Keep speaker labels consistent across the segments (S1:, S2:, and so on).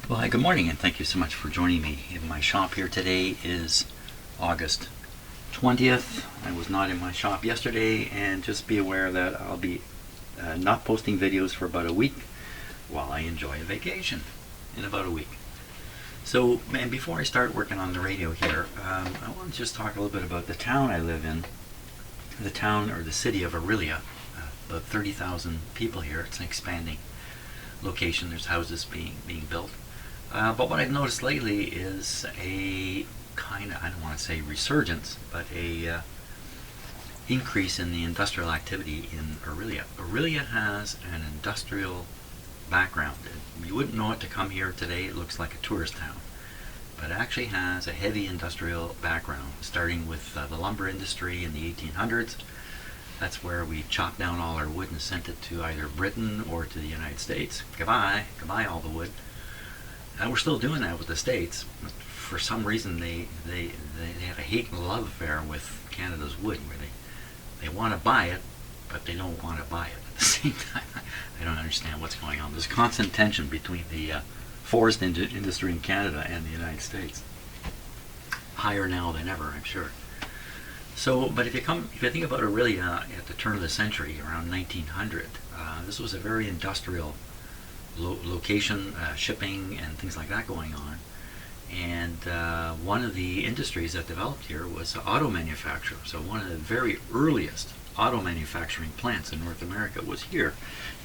S1: Well, hi, good morning, and thank you so much for joining me. In my shop here today is August 20th. I was not in my shop yesterday, and just be aware that I'll be not posting videos for about a week while I enjoy a vacation in about a week. So, and before I start working on the radio here, I want to just talk a little bit about the town I live in. The town, or the city of Aurelia, about 30,000 people here. It's an expanding location. There's houses being built. But what I've noticed lately is a kind of, I don't want to say resurgence, but a increase in the industrial activity in Aurelia. Aurelia has an industrial background. You wouldn't know it to come here today. It looks like a tourist town. But it actually has a heavy industrial background, starting with the lumber industry in the 1800s. That's where we chopped down all our wood and sent it to either Britain or to the United States. Goodbye all the wood. And we're still doing that with the States. For some reason, they have a hate and love affair with Canada's wood, where they want to buy it, but they don't want to buy it at the same time. I don't understand what's going on. There's constant tension between the forest industry in Canada and the United States. Higher now than ever, I'm sure. So, but if you think about Aurelia at the turn of the century, around 1900, this was a very industrial location, shipping and things like that going on. And one of the industries that developed here was auto manufacture. So one of the very earliest auto manufacturing plants in North America was here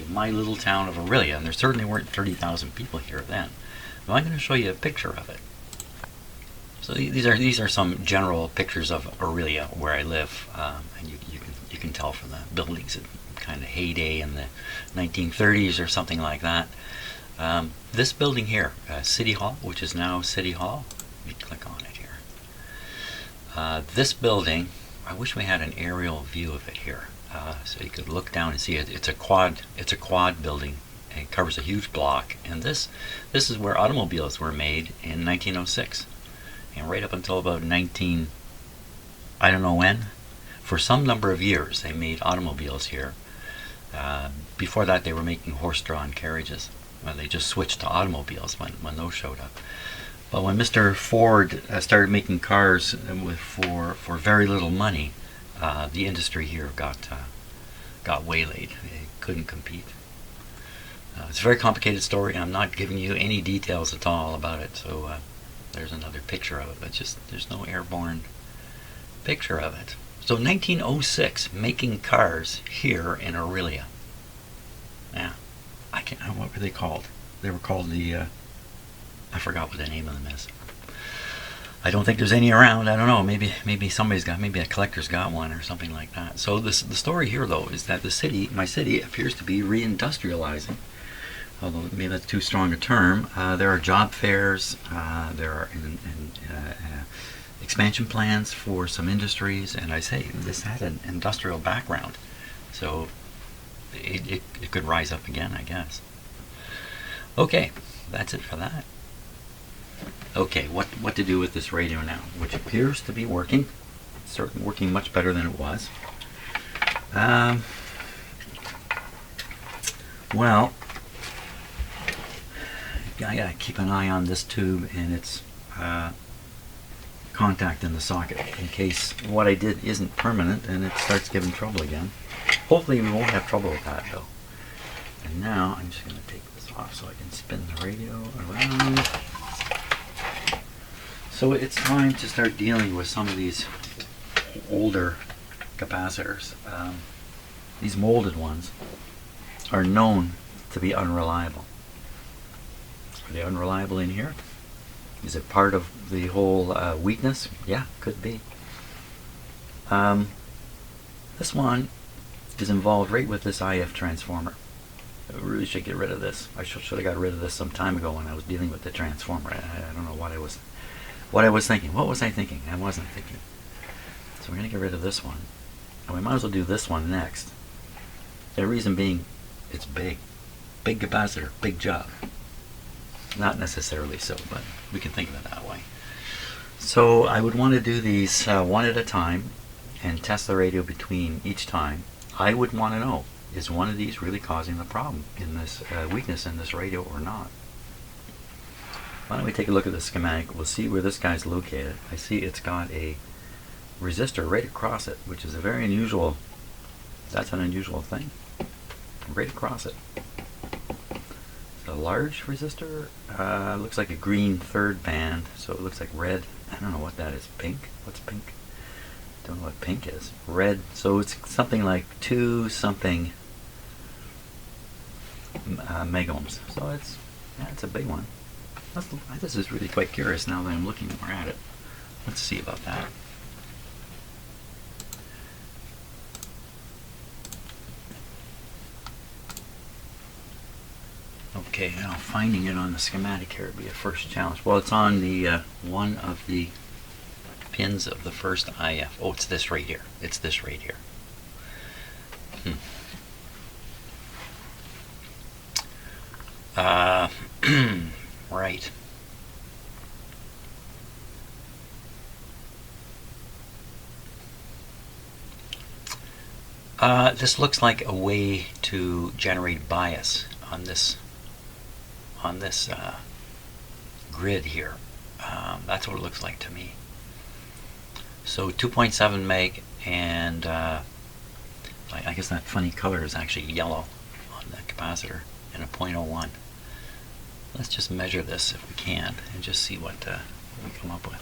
S1: in my little town of Aurelia, and there certainly weren't 30,000 people here then. Now I'm going to show you a picture of it. So these are some general pictures of Aurelia where I live, and you can tell from the buildings, kind of heyday in the 1930s or something like that. This building here, City Hall, which is now City Hall. Let me click on it here. This building, I wish we had an aerial view of it here, so you could look down and see it. It's a quad building. It covers a huge block, and this is where automobiles were made in 1906, and right up until about I don't know when. For some number of years, they made automobiles here. Before that, they were making horse-drawn carriages. Well, they just switched to automobiles when those showed up. But when Mr. Ford started making cars for very little money, the industry here got waylaid. They couldn't compete. It's a very complicated story. I'm not giving you any details at all about it. So there's another picture of it, but just there's no airborne picture of it. So 1906, making cars here in Aurelia. Yeah, what were they called? They were called I forgot what the name of them is. I don't think there's any around. I don't know. Maybe somebody's got. Maybe a collector's got one or something like that. So the story here, though, is that my city, appears to be reindustrializing. Although maybe that's too strong a term. There are job fairs. There are expansion plans for some industries, and I say this had an industrial background, so it could rise up again, I guess. Okay, that's it for that. Okay, what to do with this radio now, which appears to be working. It's certainly working much better than it was. Well, I gotta keep an eye on this tube and its contact in the socket in case what I did isn't permanent and it starts giving trouble again. Hopefully we won't have trouble with that, though. And now I'm just going to take this off so I can spin the radio around. So it's time to start dealing with some of these older capacitors. These molded ones are known to be unreliable. Are they unreliable in here? Is it part of the whole weakness? Yeah, could be. This one is involved right with this IF transformer. I really should get rid of this. I should have got rid of this some time ago when I was dealing with the transformer. I don't know what I was thinking. What was I thinking? I wasn't thinking. So we're going to get rid of this one. And we might as well do this one next. The reason being, it's big. Big capacitor, big job. Not necessarily so, but we can think of it that way. So I would want to do these one at a time and test the radio between each time. I would want to know, is one of these really causing the problem in this weakness in this radio or not? Why don't we take a look at the schematic? We'll see where this guy's located. I see it's got a resistor right across it, which is a very unusual, that's an unusual thing. Right across it. It's a large resistor. Looks like a green third band, so it looks like red. I don't know what that is. Pink? What's pink? Don't know what pink is. Red. So it's something like 2 something megohms. So it's a big one. This is really quite curious now that I'm looking more at it. Let's see about that. Okay, now finding it on the schematic here would be a first challenge. Well, it's on the one of the pins of the first IF. Oh, it's this right here. It's this right here. Right. This looks like a way to generate bias on this grid here. That's what it looks like to me. So 2.7 meg, and I guess that funny color is actually yellow on the capacitor, and a 0.01. Let's just measure this if we can and just see what we come up with.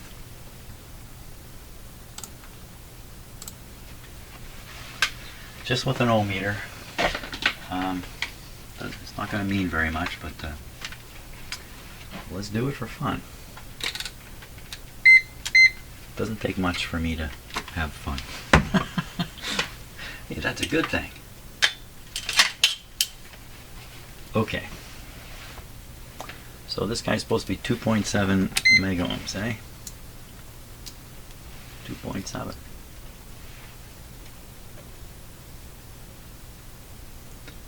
S1: Just with an ohm meter. It's not going to mean very much, but let's do it for fun. Doesn't take much for me to have fun. Hey, that's a good thing. Okay. So this guy's supposed to be 2.7 megohms, eh? 2.7.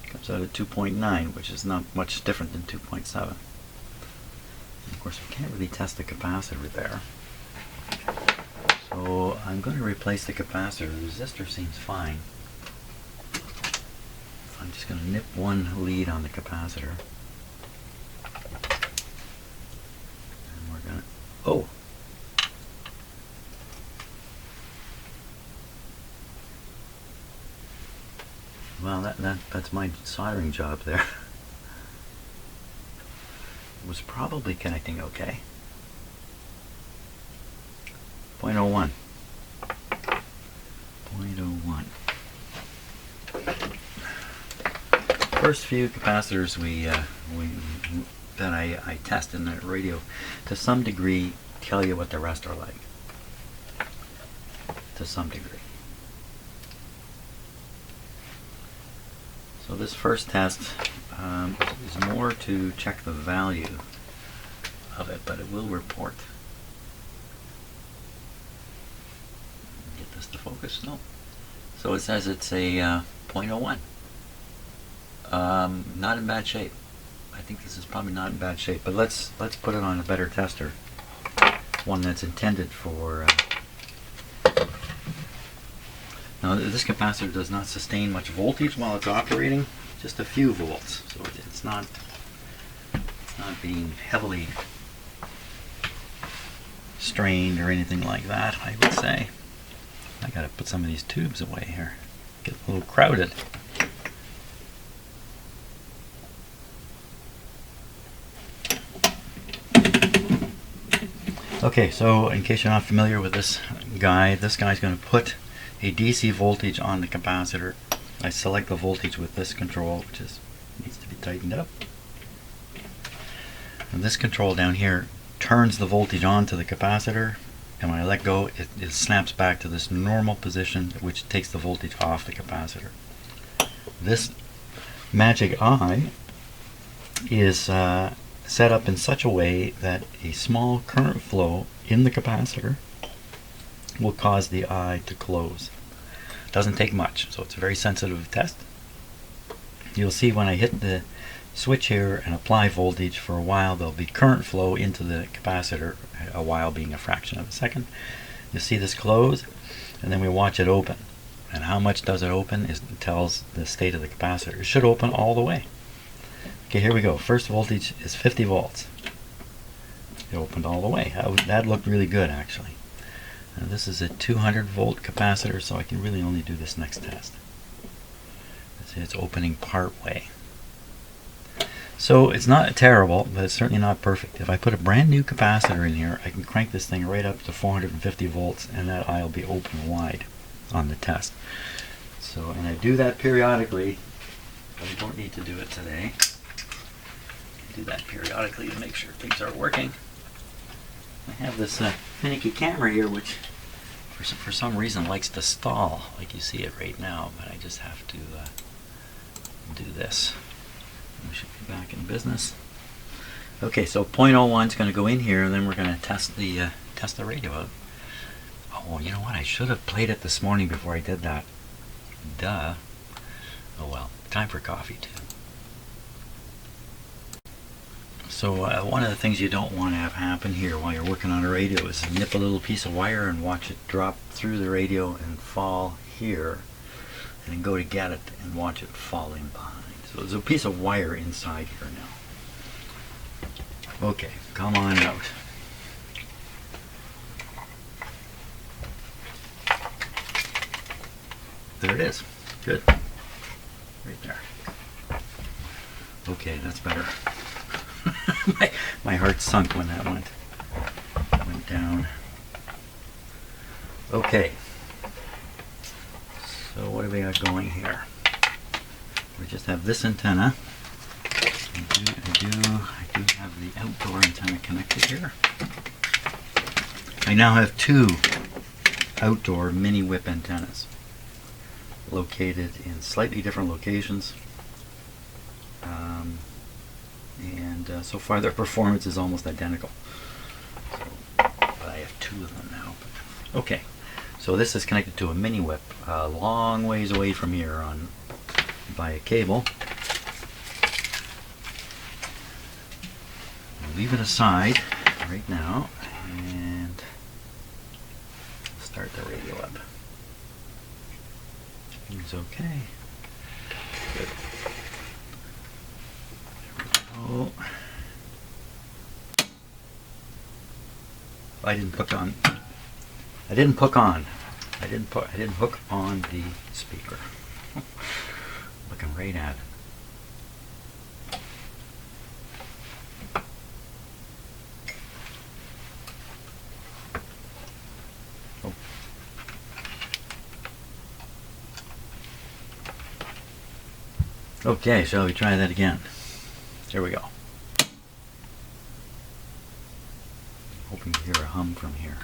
S1: Comes out at 2.9, which is not much different than 2.7. Of course, we can't really test the capacitor there. So I'm going to replace the capacitor. The resistor seems fine. I'm just going to nip one lead on the capacitor. And we're going to... Oh! Well, that's my soldering job there. It was probably connecting okay. 0.01. 0.01. First few capacitors that I test in the radio, to some degree, tell you what the rest are like. To some degree. So this first test is more to check the value of it, but it will report. Get this to focus. No. So it says it's a 0.01. Not in bad shape. I think this is probably not in bad shape, but let's put it on a better tester, one that's intended for. Now this capacitor does not sustain much voltage while it's operating, just a few volts, so it's not being heavily strained or anything like that, I would say. I gotta put some of these tubes away here. Get a little crowded. Okay, so in case you're not familiar with this guy's going to put a DC voltage on the capacitor. I select the voltage with this control, which needs to be tightened up. And this control down here turns the voltage on to the capacitor, and when I let go, it snaps back to this normal position, which takes the voltage off the capacitor. This magic eye is set up in such a way that a small current flow in the capacitor will cause the eye to close. Doesn't take much, so it's a very sensitive test. You'll see when I hit the switch here and apply voltage for a while, there'll be current flow into the capacitor, a while being a fraction of a second. You'll see this close, and then we watch it open. And how much does it open tells the state of the capacitor. It should open all the way. Okay, here we go. First voltage is 50 volts. it opened all the way. That looked really good, actually. Now this is a 200 volt capacitor, so I can really only do this next test. See, it's opening part way. So it's not terrible, but it's certainly not perfect. If I put a brand new capacitor in here, I can crank this thing right up to 450 volts, and that eye will be open wide on the test. So, and I do that periodically, but I don't need to do it today. I do that periodically to make sure things are working. I have this finicky camera here, which for some reason likes to stall, like you see it right now, but I just have to do this. We should be back in business. Okay, so 0.01 is going to go in here, and then we're going to test the radio out. Oh, you know what? I should have played it this morning before I did that. Duh. Oh well. Time for coffee too. So one of the things you don't want to have happen here while you're working on a radio is nip a little piece of wire and watch it drop through the radio and fall here, and then go to get it and watch it fall in behind. So there's a piece of wire inside here now. Okay, come on out. There it is. Good. Right there. Okay, that's better. my heart sunk when that went down. Okay. So what do we got going here? We just have this antenna. I do have the outdoor antenna connected here. I now have two outdoor mini whip antennas located in slightly different locations, and so far their performance is almost identical. So, but I have two of them now. Okay, so this is connected to a mini whip a long ways away from here by a cable. I'll leave it aside right now and start the radio up. It's okay. Good. There we go. I didn't hook on the speaker. Looking right at it. Oh. Okay, shall we try that again? Here we go. Hoping to hear a hum from here.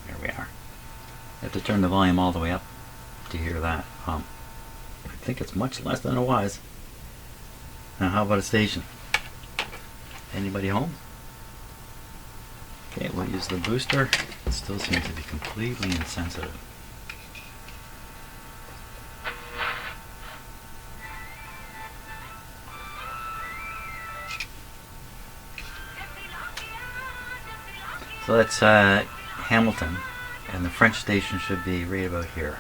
S1: There we are. I have to turn the volume all the way up to hear that hum. I think it's much less than it was. Now how about a station? Anybody home? Okay, we'll use the booster. It still seems to be completely insensitive. So that's Hamilton, and the French station should be right about here.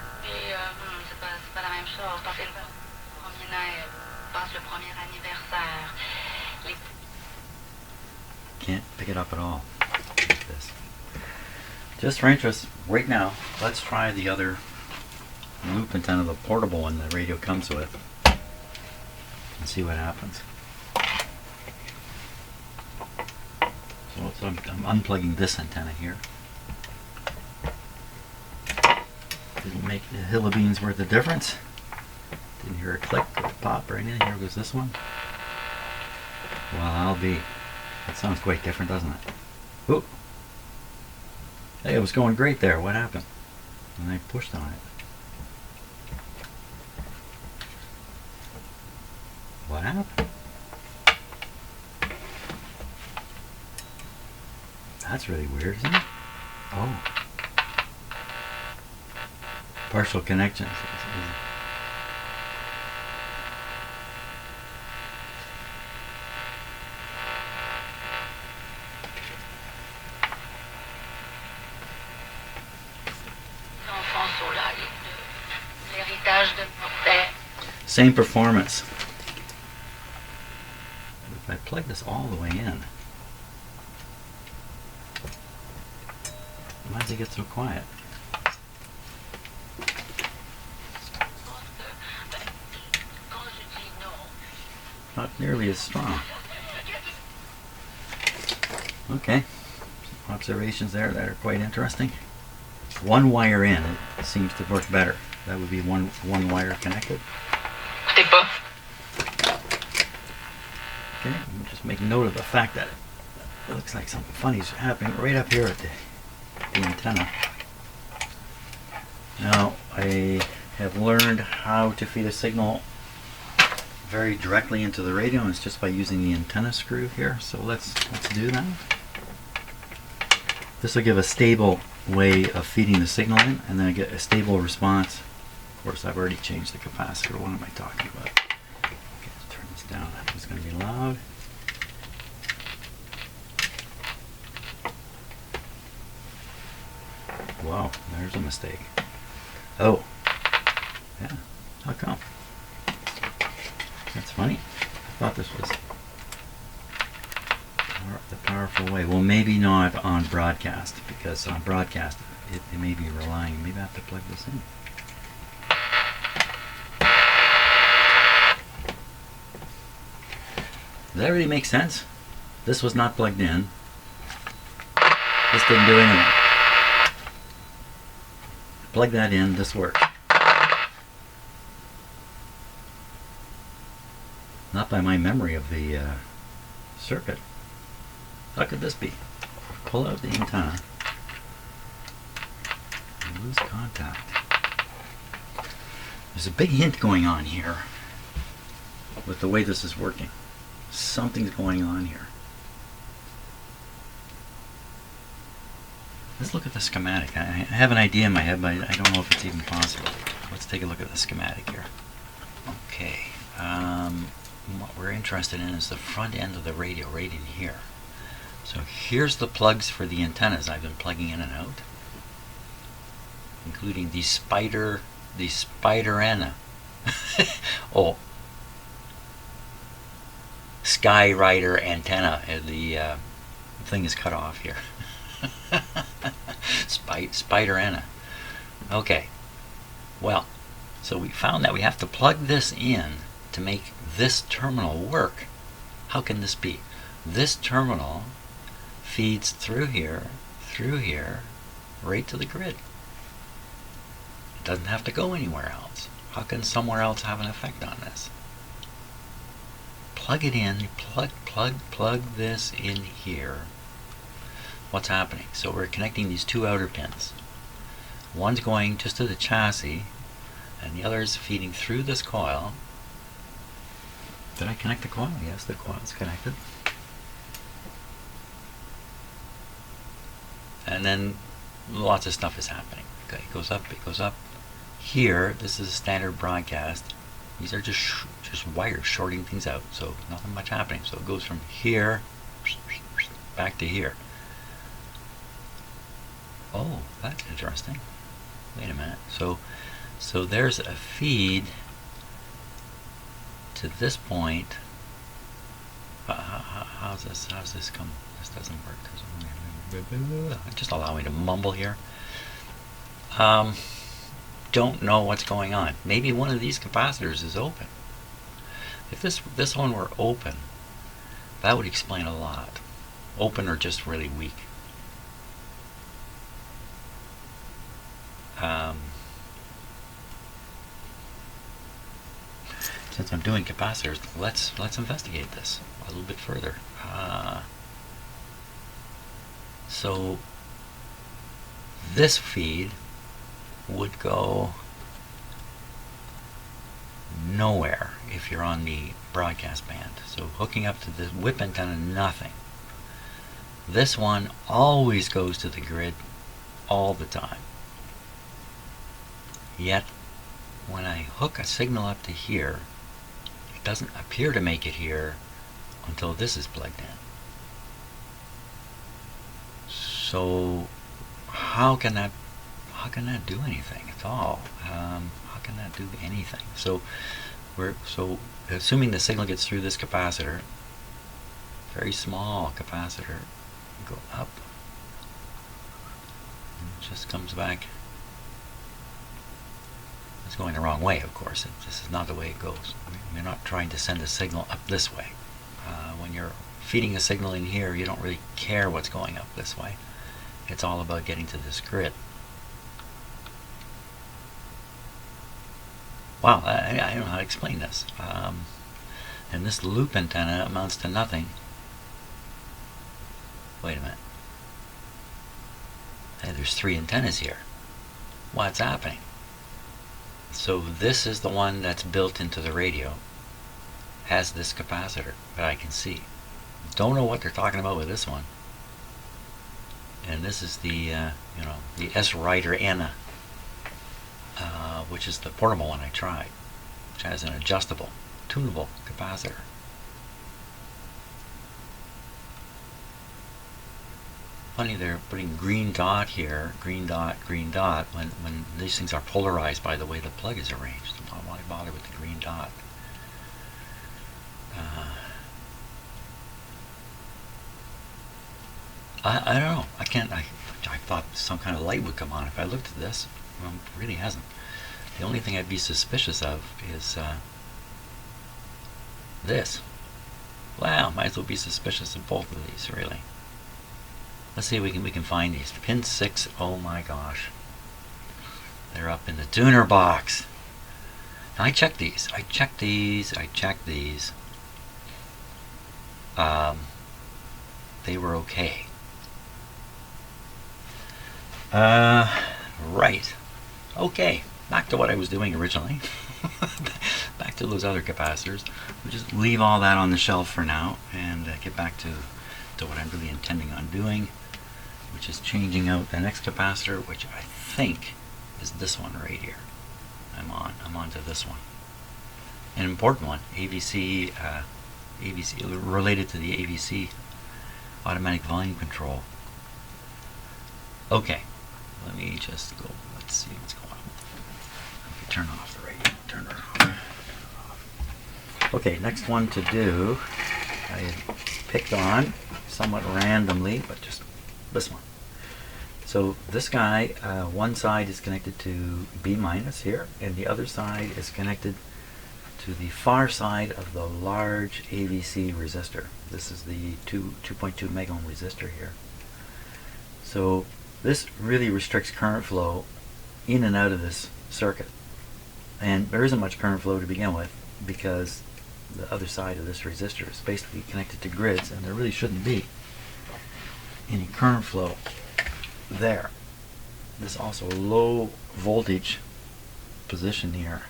S1: Can't pick it up at all. Like this. Just for interest, right now, let's try the other loop antenna, the portable one the radio comes with, and see what happens. So I'm unplugging this antenna here. Didn't make the hill of beans worth the difference. Didn't hear a click or a pop or anything. Here goes this one. Well, I'll be. That sounds quite different, doesn't it? Oop. Hey, it was going great there. What happened? And I pushed on it. What happened? That's really weird, isn't it? Oh. Partial connections. Same performance. if I plug this all the way in, why does it get so quiet? Not nearly as strong. Okay, some observations there that are quite interesting. One wire in, it seems to work better. That would be one wire connected. Okay, I'm just making note of the fact that it looks like something funny is happening right up here at the antenna. Now, I have learned how to feed a signal very directly into the radio, and it's just by using the antenna screw here. So let's do that. This will give a stable way of feeding the signal in, and then I get a stable response. Of course, I've already changed the capacitor. What am I talking about? Okay, let's turn this down. It's going to be loud. Wow, there's a mistake. Oh, yeah, how come? That's funny. I thought this was the powerful way. Well, maybe not on broadcast, because on broadcast it may be relying. Maybe I have to plug this in. Does that really make sense? This was not plugged in. This didn't do anything. Plug that in, this works. Not by my memory of the circuit. How could this be? Pull out the antenna and lose contact. There's a big hint going on here with the way this is working. Something's going on here. Let's look at the schematic. I have an idea in my head, but I don't know if it's even possible. Let's take a look at the schematic here. Okay. What we're interested in is the front end of the radio right in here. So here's the plugs for the antennas I've been plugging in and out, including the Spider-Anna. Oh, Skyrider antenna. The thing is cut off here. Spider-Anna. Okay. Well, so we found that we have to plug this in to make this terminal work. How can this be? This terminal feeds through here, right to the grid. It doesn't have to go anywhere else. How can somewhere else have an effect on this? Plug it in, plug this in here. What's happening? So we're connecting these two outer pins. One's going just to the chassis, and the other is feeding through this coil. Did I connect the coil? Yes, the coil is connected. And then lots of stuff is happening. Okay, it goes up. Here, this is a standard broadcast. These are just wires shorting things out, so nothing much happening. So it goes from here back to here. Oh, that's interesting. Wait a minute. So there's a feed to this point. How's this come? This doesn't work. Just allow me to mumble here. Don't know what's going on. Maybe one of these capacitors is open. If this one were open, that would explain a lot. Open or just really weak. Since I'm doing capacitors, let's investigate this a little bit further. So this feed would go nowhere if you're on the broadcast band. So hooking up to the whip antenna, nothing. This one always goes to the grid all the time. Yet when I hook a signal up to here, it doesn't appear to make it here until this is plugged in. So how can that do anything at all? How can that do anything? So assuming the signal gets through this capacitor, very small capacitor. Go up. And it just comes back. It's going the wrong way, of course. This is not the way it goes. We're not trying to send a signal up this way. When you're feeding a signal in here, you don't really care what's going up this way. It's all about getting to this grid. Wow, I don't know how to explain this. And this loop antenna amounts to nothing. Wait a minute. Hey, there's 3 antennas here. What's happening? So this is the one that's built into the radio. Has this capacitor that I can see. Don't know what they're talking about with this one. And this is the the S Rider N, which is the portable one I tried, which has an adjustable, tunable capacitor. Funny they're putting green dot here, green dot, when these things are polarized by the way the plug is arranged. Why bother with the green dot? I don't know. I thought some kind of light would come on if I looked at this. Well, it really hasn't. The only thing I'd be suspicious of is this. Wow, might as well be suspicious of both of these, really. Let's see if we can find these. Pin 6, oh my gosh. They're up in the tuner box. Now I checked these. I checked these. They were okay. Right. Okay. Back to what I was doing originally. Back to those other capacitors. We'll just leave all that on the shelf for now and get back to what I'm really intending on doing, which is changing out the next capacitor, which I think is this one right here. I'm on to this one. An important one, AVC related to the AVC, automatic volume control. Okay, let me just go. Let's see what's going on. Let me turn off the radio. Turn it off. Okay, next one to do. I had picked on somewhat randomly, but just this one. So this guy, one side is connected to B minus here, and the other side is connected to the far side of the large AVC resistor. This is the 2.2 mega ohm resistor here. So this really restricts current flow in and out of this circuit. And there isn't much current flow to begin with because the other side of this resistor is basically connected to grids, and there really shouldn't be any current flow there. This is also a low voltage position here.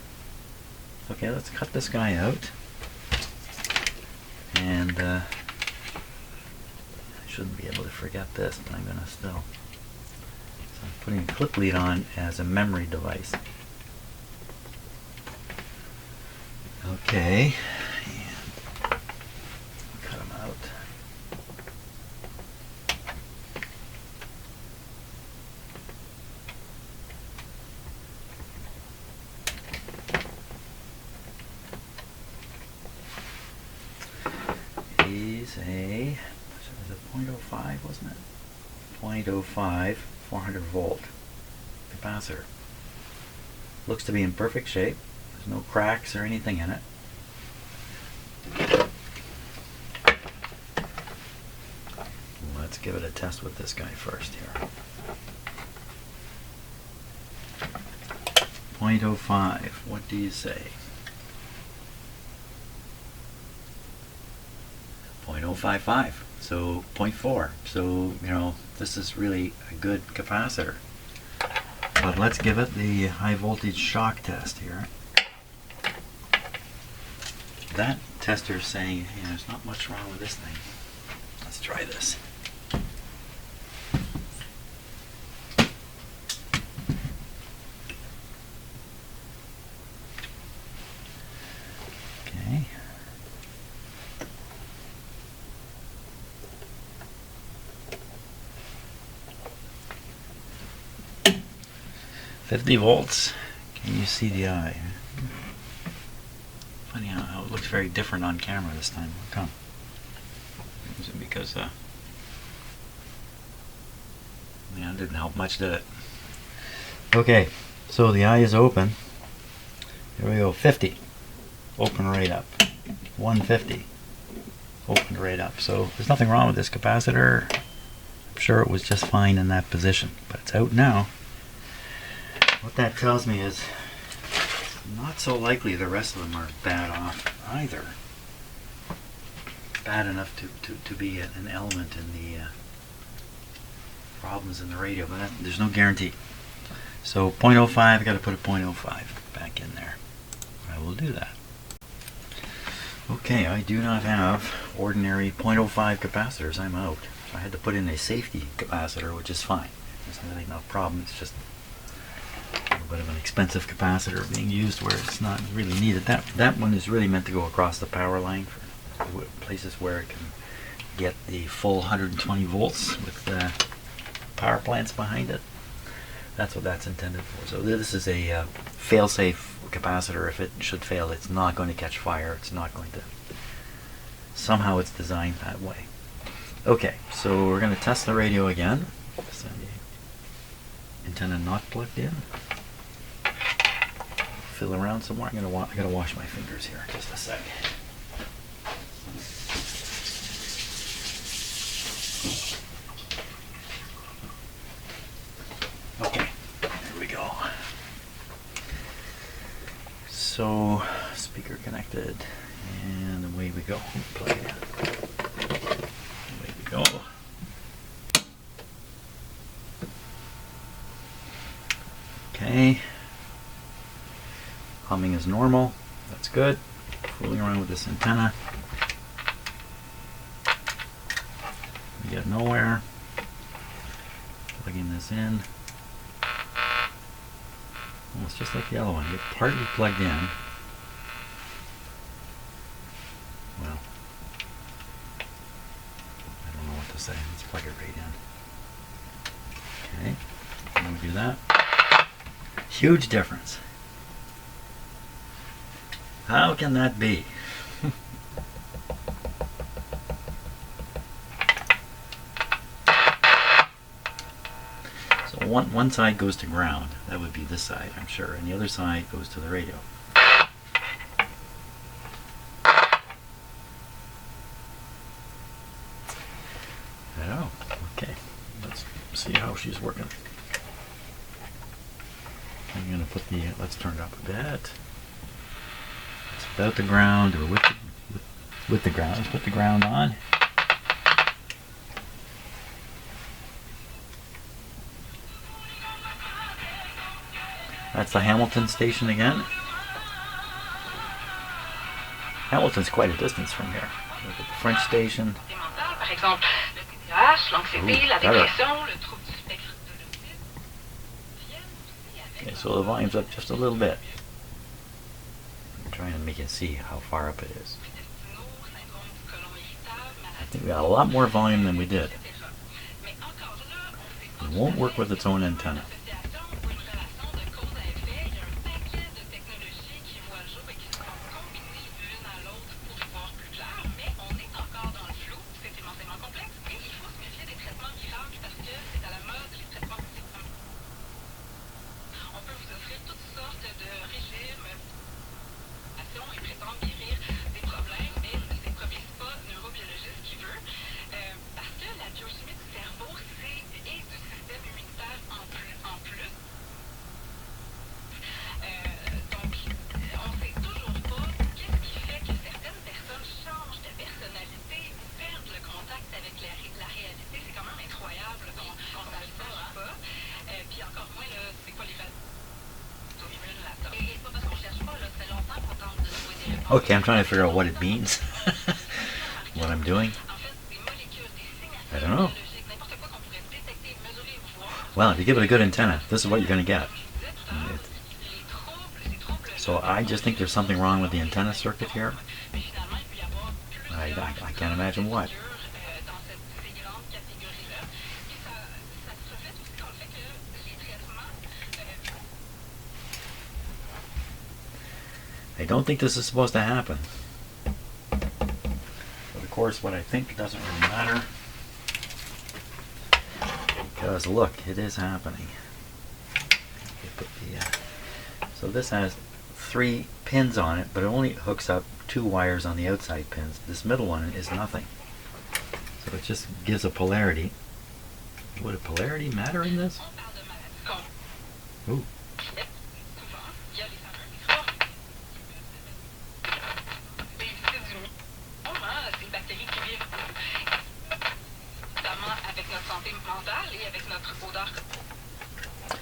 S1: Okay, let's cut this guy out. And I shouldn't be able to forget this, but I'm going to still. So I'm putting a clip lead on as a memory device. Okay, and cut them out. Is a 0.05, wasn't it? 0.05 400 volt capacitor. Looks to be in perfect shape. There's no cracks or anything in it. Let's give it a test with this guy first here. 0.05. What do you say? 0.055, so 0.4. So, you know, this is really a good capacitor. But let's give it the high voltage shock test here. That tester is saying, hey, there's not much wrong with this thing. Let's try this. Okay. 50 volts. Can you see the eye? Funny how it looks very different on camera this time. Come. because yeah, it didn't help much, did it? Okay, so the eye is open. Here we go, 50. Open right up. 150. Opened right up. So there's nothing wrong with this capacitor. I'm sure it was just fine in that position, but it's out now. What that tells me is not so likely the rest of them are bad off either. Bad enough to be an element in the problems in the radio, but there's no guarantee. So 0.05, I got to put a 0.05 back in there. I will do that. Okay, I do not have ordinary 0.05 capacitors. I'm out. So I had to put in a safety capacitor, which is fine. There's really no problem. It's just a little bit of an expensive capacitor being used where it's not really needed. That one is really meant to go across the power line for places where it can get the full 120 volts with power plants behind it. That's what that's intended for. So this is a fail-safe capacitor. If it should fail, it's not going to catch fire. It's not going to. Somehow it's designed that way. Okay, so we're going to test the radio again. Antenna not plugged in. Fill around some more. I gotta wash my fingers here. Just a sec. Okay, there we go. So, speaker connected, and away we go. Plug it in. Away we go. Okay. Humming is normal. That's good. Fooling around with this antenna. We get nowhere. Plugging this in. Well, it's just like the other one. It's partly plugged in. Well, I don't know what to say. Let's plug it right in. Okay, I'm going to do that. Huge difference. How can that be? So one side goes to ground. That would be this side, I'm sure, and the other side goes to the radio. Oh, okay. Let's see how she's working. I'm going to put the, let's turn it up a bit. It's without the ground, or with the ground. Let's put the ground on. That's the Hamilton station again. Hamilton's quite a distance from here. Look at the French station. Okay, so the volume's up just a little bit. I'm trying to make it see how far up it is. I think we got a lot more volume than we did. It won't work with its own antenna. Okay, I'm trying to figure out what it means. What I'm doing. I don't know. Well, if you give it a good antenna, this is what you're going to get. So I just think there's something wrong with the antenna circuit here. I can't imagine what. I don't think this is supposed to happen. But of course, what I think doesn't really matter. Because look, it is happening. So this has 3 pins on it, but it only hooks up 2 wires on the outside pins. This middle one is nothing. So it just gives a polarity. Would a polarity matter in this? Ooh.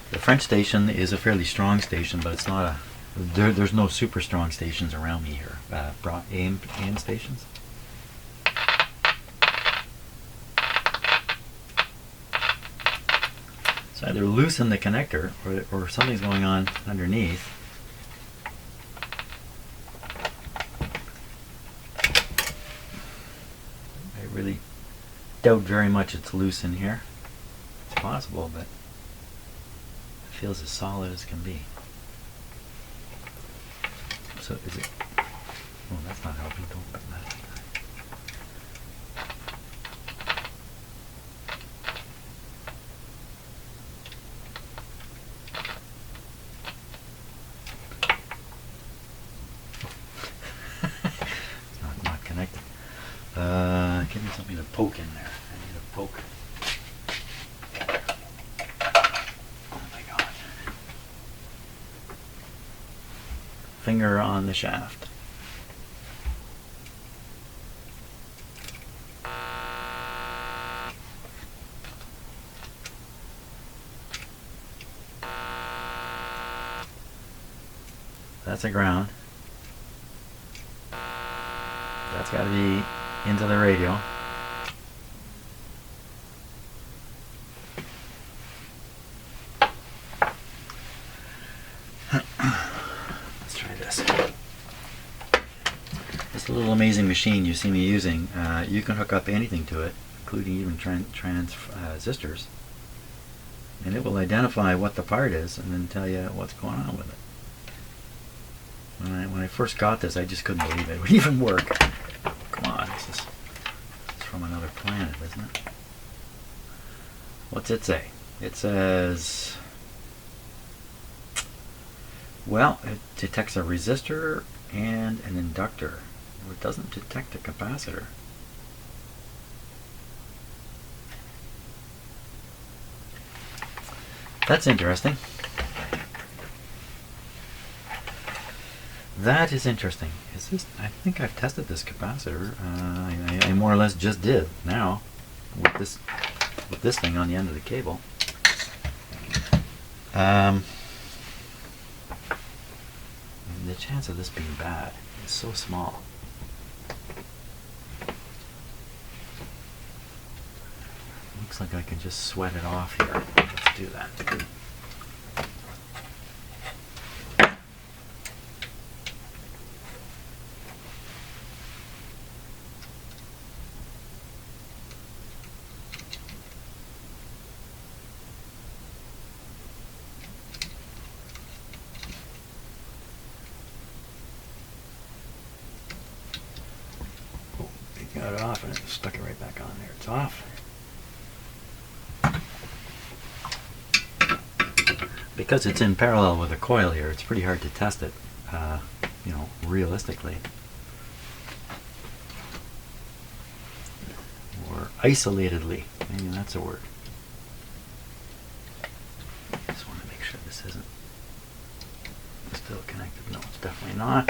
S1: The French station is a fairly strong station, but it's not a... There's no super strong stations around me here. AM stations. So either loosen the connector or something's going on underneath. I really doubt very much it's loose in here. It's possible, but it feels as solid as can be. So is it... Oh, that's not helping. Don't put that. Not connected. Give me something to poke in there. I need a poke. Oh my god. Finger on the shaft. That's a ground. That's got to be into the radio. Let's try this. This little amazing machine you see me using, you can hook up anything to it, including even transistors, and it will identify what the part is and then tell you what's going on with it. When I first got this, I just couldn't believe it would even work. Come on, this is from another planet, isn't it? What's it say? It says, well, it detects a resistor and an inductor. It doesn't detect a capacitor. That's interesting. That is interesting. Is this? I think I've tested this capacitor. I more or less just did now with this thing on the end of the cable. The chance of this being bad is so small. Looks like I can just sweat it off here. Let's do that. Got it off and it stuck it right back on there. It's off. Because it's in parallel with a coil here, it's pretty hard to test it, you know, realistically. Or isolatedly. Maybe that's a word. Just want to make sure this isn't still connected. No, it's definitely not.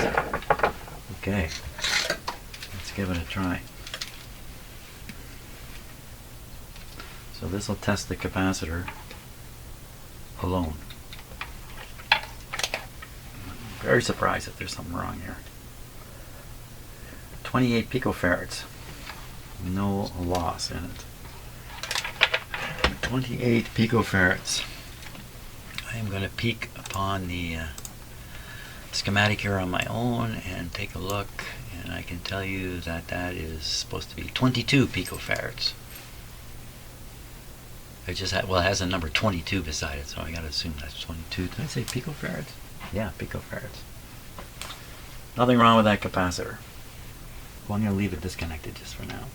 S1: Okay. Let's give it a try. So this will test the capacitor alone. I'm very surprised if there's something wrong here. 28 picofarads. No loss in it. 28 picofarads. I am going to peek upon the schematic here on my own and take a look, and I can tell you that that is supposed to be 22 picofarads. It just it has a number 22 beside it, so I gotta assume that's 22. Did I say picofarads? Yeah, picofarads. Nothing wrong with that capacitor. Well, I'm going to leave it disconnected just for now.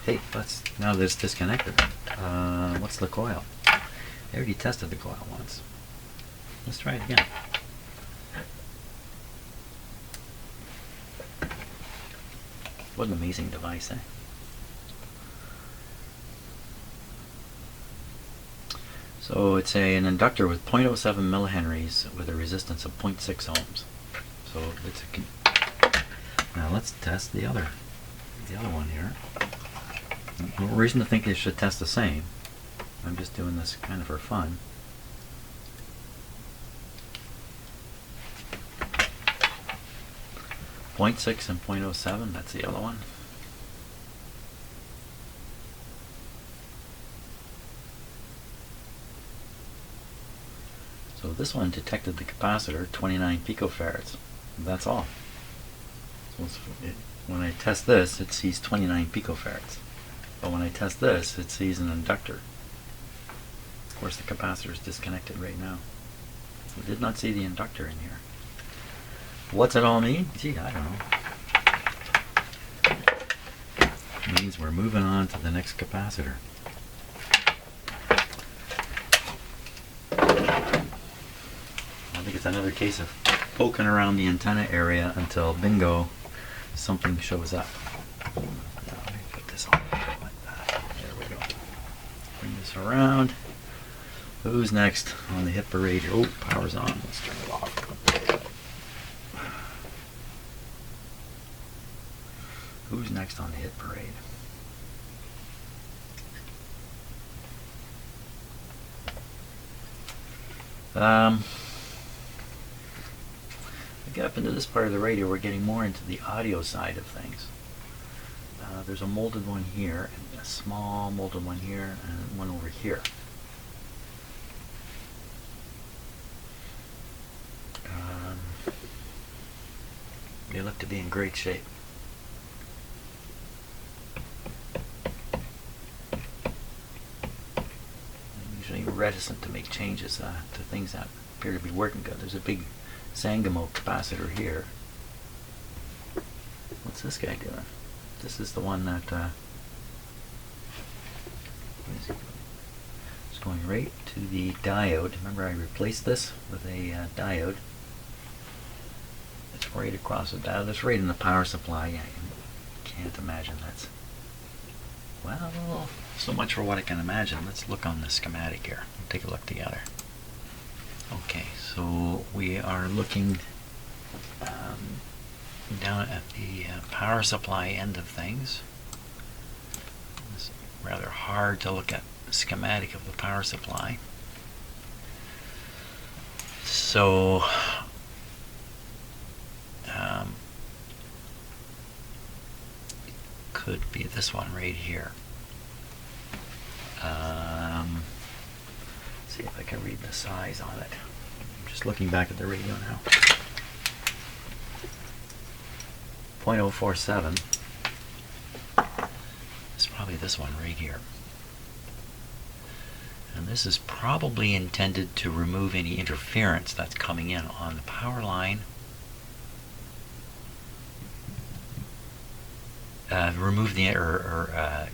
S1: Hey, now that it's disconnected, what's the coil? I already tested the coil once. Let's try it again. What an amazing device, eh? So it's an inductor with 0.07 millihenries with a resistance of 0.6 ohms. So it's now let's test the other one here. No reason to think they should test the same. I'm just doing this kind of for fun. .6 and 0.07, that's the other one. So this one detected the capacitor, 29 picofarads. That's all. So when I test this, it sees 29 picofarads. But when I test this, it sees an inductor. Of course, the capacitor is disconnected right now. So it did not see the inductor in here. What's it all mean? Gee, I don't know. It means we're moving on to the next capacitor. I think it's another case of poking around the antenna area until bingo, something shows up. Now, let me put this on like that. There we go. Bring this around. Who's next on the hit parade? Oh, power's on. Let's turn it off. Who's next on the hit parade? We get up into this part of the radio, we're getting more into the audio side of things. There's a molded one here, and a small molded one here, and one over here. They look to be in great shape. I'm usually reticent to make changes to things that appear to be working good. There's a big Sangamo capacitor here. What's this guy doing? This is the one that what is he doing? It's going right to the diode. Remember, I replaced this with a diode. It's right across the diode. It's right in the power supply. I can't imagine that's, well, so much for what I can imagine. Let's look on the schematic here. We'll take a look together. Okay, so we are looking down at the power supply end of things. It's rather hard to look at the schematic of the power supply. So could be this one right here. See if I can read the size on it. I'm just looking back at the radio now. 0.047. It's probably this one right here. And this is probably intended to remove any interference that's coming in on the power line. Remove the,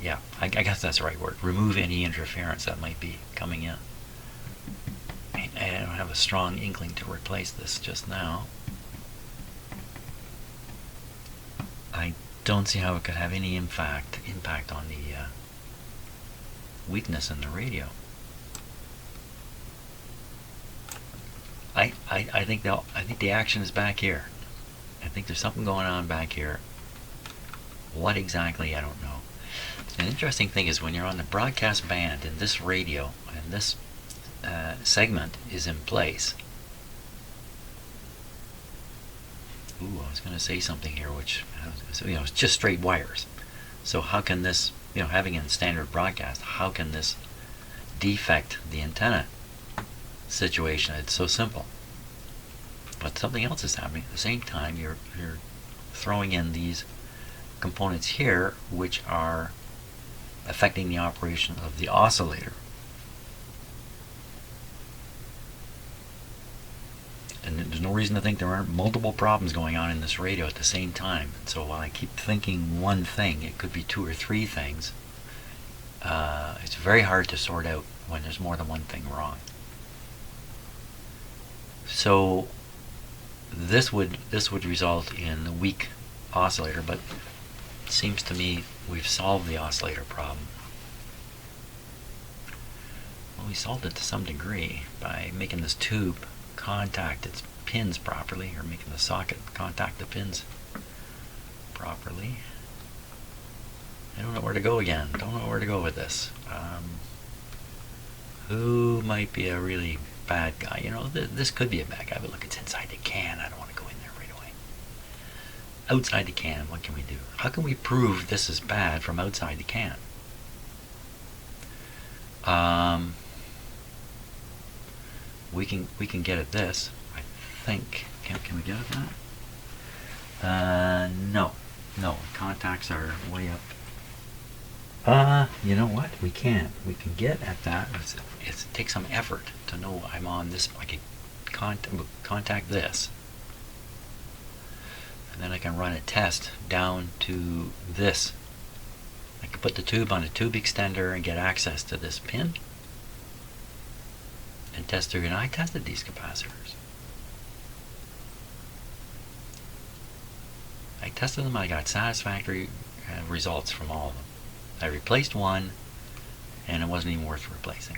S1: yeah, I guess that's the right word. Remove any interference that might be coming in. I don't have a strong inkling to replace this just now. I don't see how it could have any impact on the weakness in the radio. I think the action is back here. I think there's something going on back here. What exactly, I don't know. An interesting thing is when you're on the broadcast band and this radio and this segment is in place. Ooh, I was going to say something here, which, it's just straight wires. So how can this, having a standard broadcast, how can this defect the antenna situation? It's so simple. But something else is happening at the same time. You're throwing in these components here, which are affecting the operation of the oscillator. And there's no reason to think there aren't multiple problems going on in this radio at the same time. So while I keep thinking one thing, it could be two or three things. It's very hard to sort out when there's more than one thing wrong. So this would result in a weak oscillator, but it seems to me we've solved the oscillator problem. Well, we solved it to some degree by making this tube contact its pins properly, or making the socket contact the pins properly. I don't know where to go again. Don't know where to go with this. Who might be a really bad guy? You know, this could be a bad guy, but look, it's inside the can. I don't want to go in there right away. Outside the can, what can we do? How can we prove this is bad from outside the can? We can get at this, I think. Can we get at that? No. Contacts are way up. You know what? We can get at that. It takes some effort to know I'm on this. I can contact this, and then I can run a test down to this. I can put the tube on a tube extender and get access to this pin and test through. And I tested these capacitors. I tested them. I got satisfactory results from all of them. I replaced one, and it wasn't even worth replacing.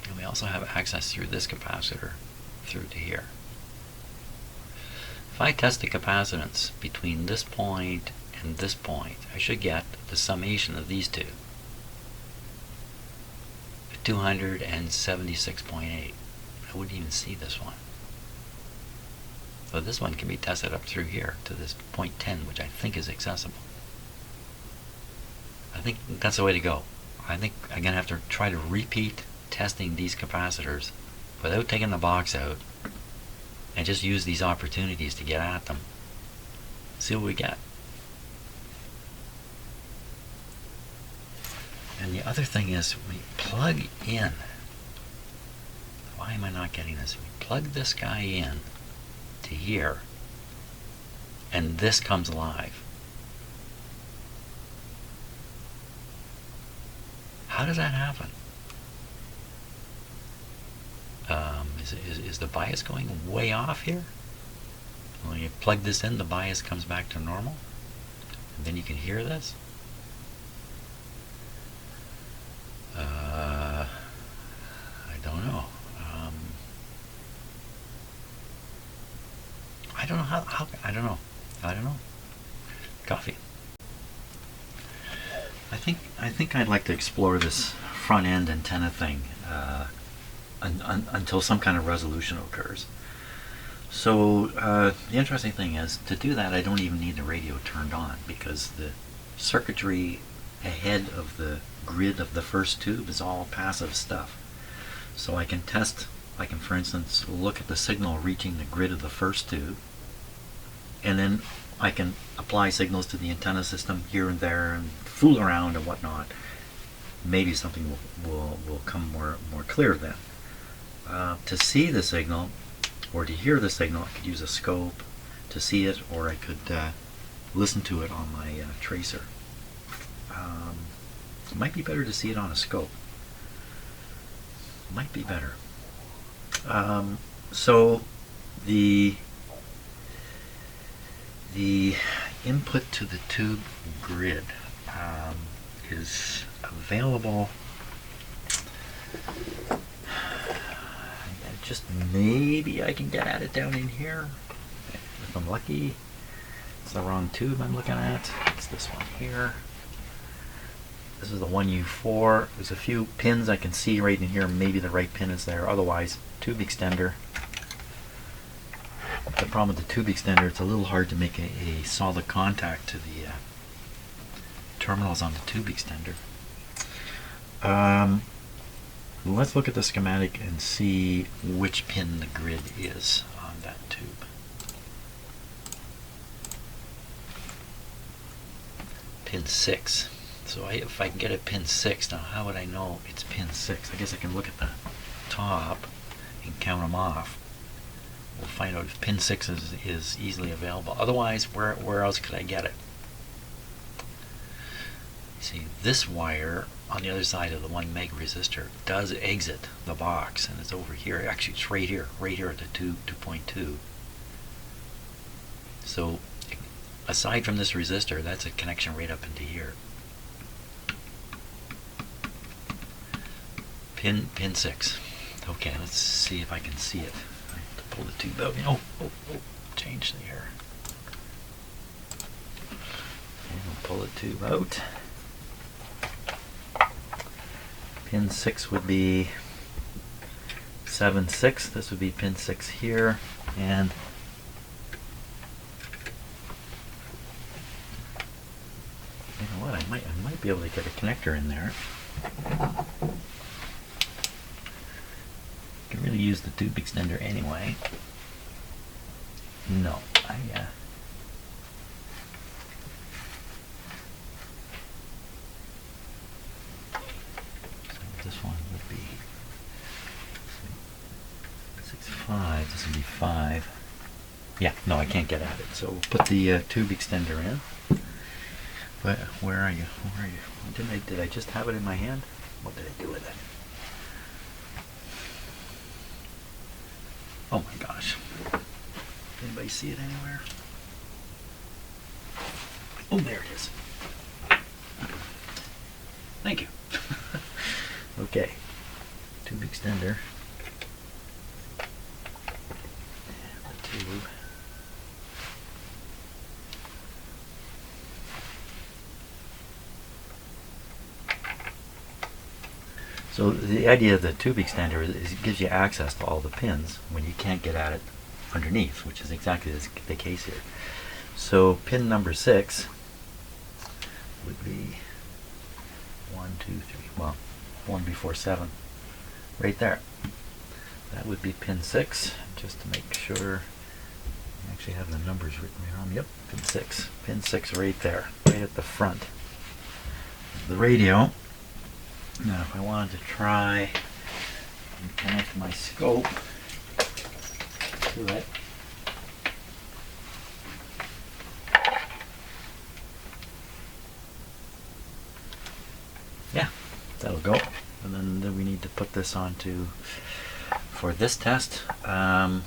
S1: And we also have access through this capacitor through to here. If I test the capacitance between this point and this point, I should get the summation of these two. 276.8. I wouldn't even see this one. So this one can be tested up through here to this 0.10, which I think is accessible. I think that's the way to go. I think I'm going to have to try to repeat testing these capacitors without taking the box out, and just use these opportunities to get at them. See what we get. And the other thing is, we plug in. Why am I not getting this? We plug this guy in to here, and this comes alive. How does that happen? Is the bias going way off here? When you plug this in, the bias comes back to normal, and then you can hear this. I don't know. I don't know how. I don't know. Coffee. I think I'd like to explore this front end antenna thing until some kind of resolution occurs. So the interesting thing is, to do that, I don't even need the radio turned on, because the circuitry ahead of the grid of the first tube is all passive stuff. So I can test. I can, for instance, look at the signal reaching the grid of the first tube, and then I can apply signals to the antenna system here and there and fool around and whatnot. Maybe something will come more clear then. To see the signal or to hear the signal, I could use a scope to see it, or I could listen to it on my tracer. It might be better to see it on a scope. Might be better. So the input to the tube grid is available. Just maybe I can get at it down in here if I'm lucky. It's the wrong tube I'm looking at. It's this one here. This is the 1U4. There's a few pins I can see right in here. Maybe the right pin is there. Otherwise, tube extender. The problem with the tube extender, it's a little hard to make a solid contact to the terminals on the tube extender. Let's look at the schematic and see which pin the grid is on that tube. Pin 6. So if I can get a pin 6, now how would I know it's pin 6? I guess I can look at the top and count them off. We'll find out if pin 6 is easily available. Otherwise, where else could I get it? See, this wire on the other side of the 1 meg resistor does exit the box, and it's over here. Actually, it's right here at the 2.2. So aside from this resistor, that's a connection right up into here. Pin 6. Okay, let's see if I can see it. I have to pull the tube out. Oh, change the air. And we'll pull the tube out. Pin 6 would be 7/6. This would be pin 6 here, and you know what? I might be able to get a connector in there. Can really use the tube extender anyway. No, so this one would be 6.5. This would be 5. Yeah, no, I can't get at it. So we'll put the tube extender in. But where are you? Where are you? Did I just have it in my hand? What did I do with it? Oh my gosh. Anybody see it anywhere? Oh, there it is. Thank you. Okay. Tube extender. The tube. So the idea of the tube extender is it gives you access to all the pins when you can't get at it underneath, which is exactly the case here. So pin number 6 would be 1, 2, 3, well, 1 before 7, right there. That would be pin 6, just to make sure I actually have the numbers written down. Yep, pin 6. Pin 6 right there, right at the front of the radio. Now if I wanted to try and connect my scope to it, yeah, that'll go. And then we need to put this onto, for this test, I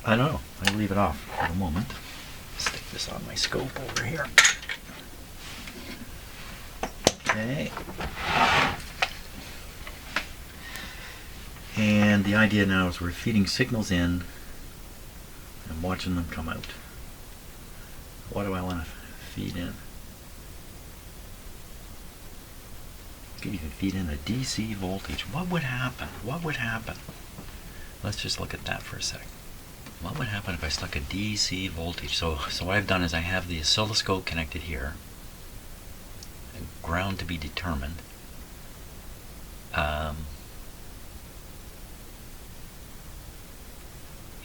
S1: don't know, I'll leave it off for the moment. Stick this on my scope over here. Okay. And the idea now is we're feeding signals in and watching them come out. What do I want to feed in? You can even feed in a DC voltage. What would happen? What would happen? Let's just look at that for a sec. What would happen if I stuck a DC voltage? So what I've done is I have the oscilloscope connected here. Ground to be determined.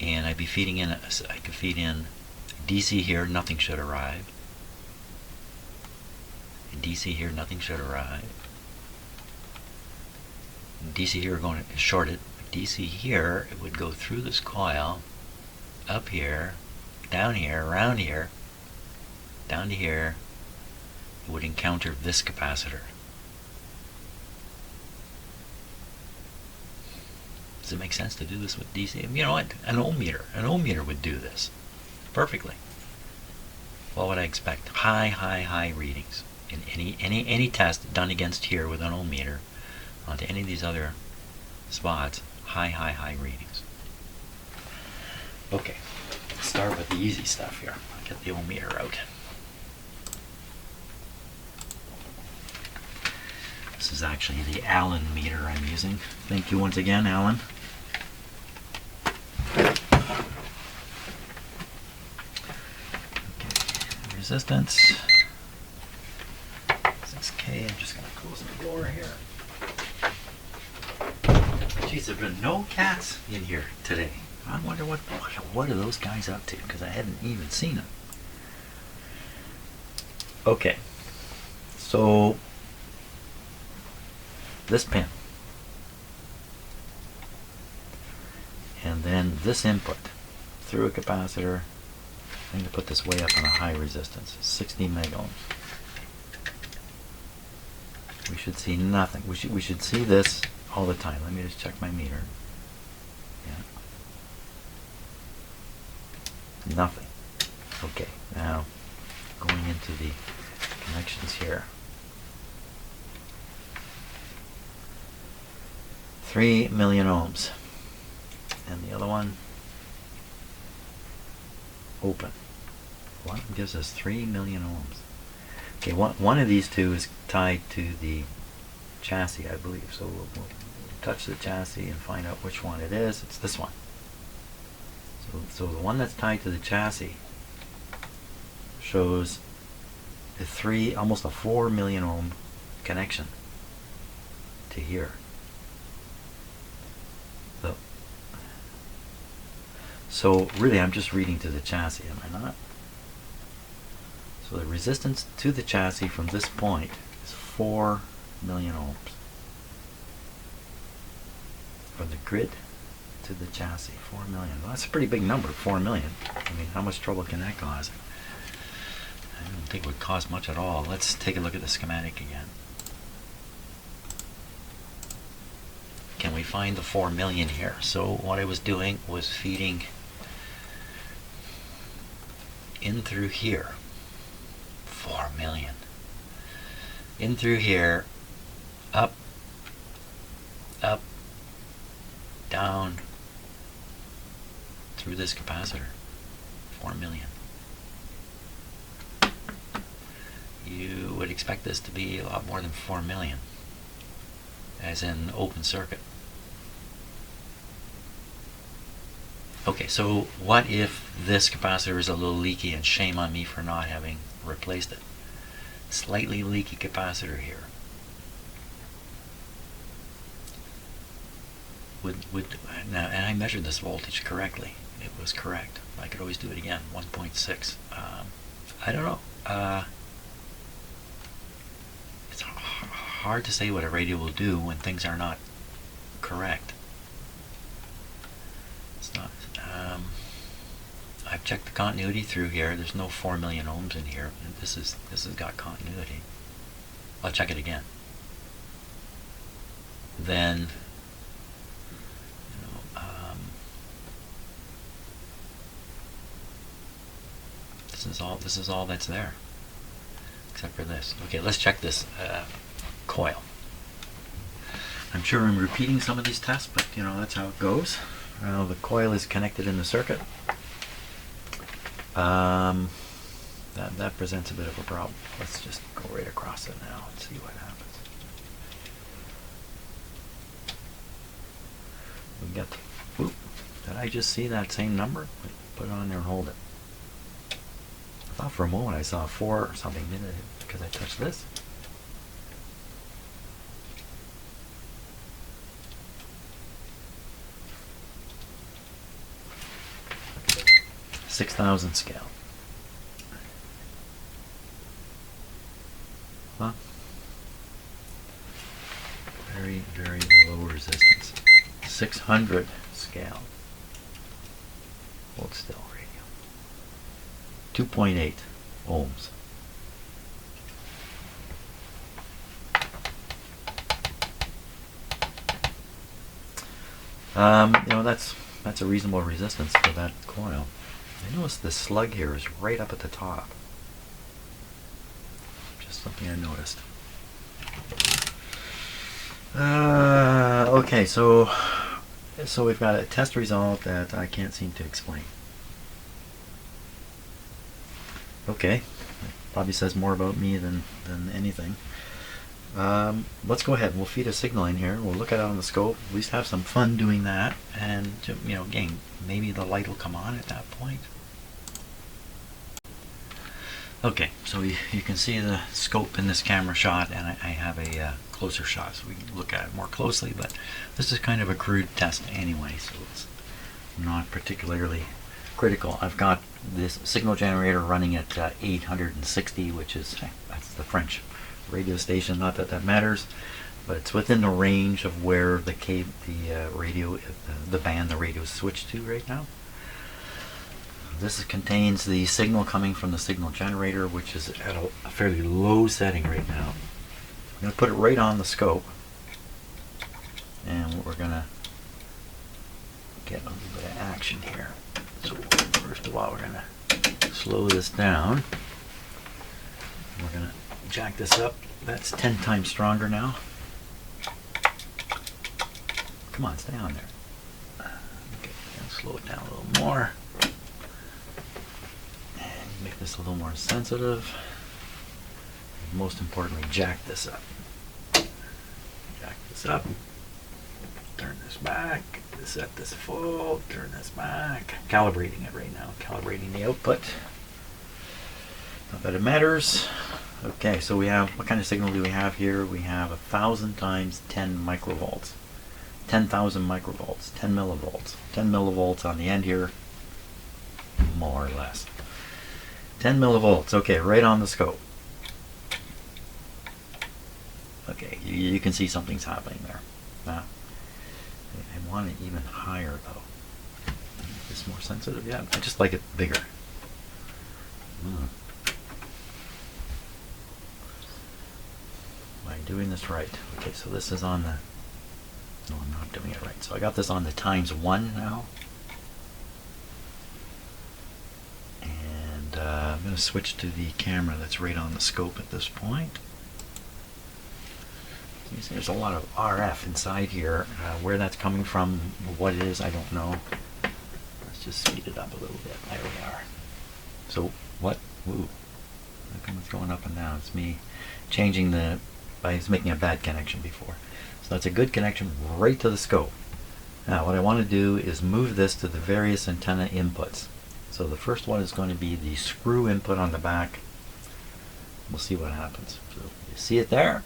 S1: And I'd be feeding in, I could feed in DC here, nothing should arrive. DC here, nothing should arrive. DC here, we're going to short it. DC here, it would go through this coil, up here, down here, around here, down to here. It would encounter this capacitor. Does it make sense to do this with DC? You know what? An ohm meter would do this perfectly. What would I expect? High readings in any test done against here with an ohm meter onto any of these other spots. High readings. Okay, let's start with the easy stuff here. I'll get the ohm meter out. This is actually the Allen meter I'm using. Thank you once again, Allen. Okay. Resistance 6K. I'm just going to close the door here. Geez, there've been no cats in here today. I wonder what are those guys up to, because I hadn't even seen them. Okay, so this pin, and then this input through a capacitor. I'm going to put this way up on a high resistance, 60 megohms. We should see nothing. We should see this all the time. Let me just check my meter. Yeah. Nothing. Okay, now going into the connections here. 3 million ohms. And the other one, open. One gives us 3 million ohms. Okay, one of these two is tied to the chassis, I believe. So we'll touch the chassis and find out which one it is. It's this one. So the one that's tied to the chassis shows almost a 4 million ohm connection to here. So really I'm just reading to the chassis, am I not? So the resistance to the chassis from this point is 4 million ohms. From the grid to the chassis, 4 million. Well, that's a pretty big number, 4 million. I mean, how much trouble can that cause? I don't think it would cause much at all. Let's take a look at the schematic again. Can we find the 4 million here? So what I was doing was feeding in through here. 4 million. In through here, up, up, down, through this capacitor. 4 million. You would expect this to be a lot more than 4 million, as in open circuit. Okay, so what if this capacitor is a little leaky, and shame on me for not having replaced it. Slightly leaky capacitor here. Now, and I measured this voltage correctly. It was correct. I could always do it again. 1.6. I don't know. It's hard to say what a radio will do when things are not correct. It's not. I've checked the continuity through here. There's no 4 million ohms in here. This has got continuity. I'll check it again. Then, this is all that's there, except for this. Okay, let's check this coil. I'm sure I'm repeating some of these tests, but that's how it goes. The coil is connected in the circuit. That presents a bit of a problem. Let's just go right across it now and see what happens. We got. Oop, did I just see that same number? Put it on there and hold it. I thought for a moment I saw 4 or something, didn't it? Because I touched this. Okay. 6,000 scale. Huh? Very, very low resistance. 600 scale. Hold still radio. 2.8 ohms. That's a reasonable resistance for that coil. I notice the slug here is right up at the top. Just something I noticed. Okay, so we've got a test result that I can't seem to explain. Okay, it probably says more about me than anything. Let's go ahead. We'll feed a signal in here. We'll look at it on the scope. At least have some fun doing that. And again, maybe the light will come on at that point. Okay, so you can see the scope in this camera shot, and I have a closer shot so we can look at it more closely. But this is kind of a crude test anyway, so it's not particularly critical. I've got this signal generator running at 860, which is, that's the French radio station. Not that that matters, but it's within the range of where the radio, the band the radio is switched to right now. This contains the signal coming from the signal generator, which is at a fairly low setting right now. I'm going to put it right on the scope, and we're going to get a little bit of action here. So first of all, we're going to slow this down. We're going to jack this up. That's 10 times stronger now. Come on, stay on there. Okay, slow it down a little more. And make this a little more sensitive. And most importantly, jack this up. Jack this up. Turn this back. Set this full. Turn this back. Calibrating it right now. Calibrating the output. Not that it matters. Okay, so we have, what kind of signal do we have here? We have 1,000 times 10 microvolts. 10,000 microvolts, 10 millivolts. 10 millivolts on the end here, more or less. 10 millivolts, okay, right on the scope. Okay, you can see something's happening there. I want it even higher though. Make this more sensitive, yeah, I just like it bigger. Am I doing this right? Okay, so this is on the, no, I'm not doing it right. So I got this on the ×1 now. And I'm going to switch to the camera that's right on the scope at this point. You see there's a lot of RF inside here. Where that's coming from, what it is, I don't know. Let's just speed it up a little bit. There we are. So what? Ooh. Look how it's going up and down. It's me changing the, I was making a bad connection before. So that's a good connection right to the scope. Now what I want to do is move this to the various antenna inputs. So the first one is going to be the screw input on the back. We'll see what happens. So you see it there?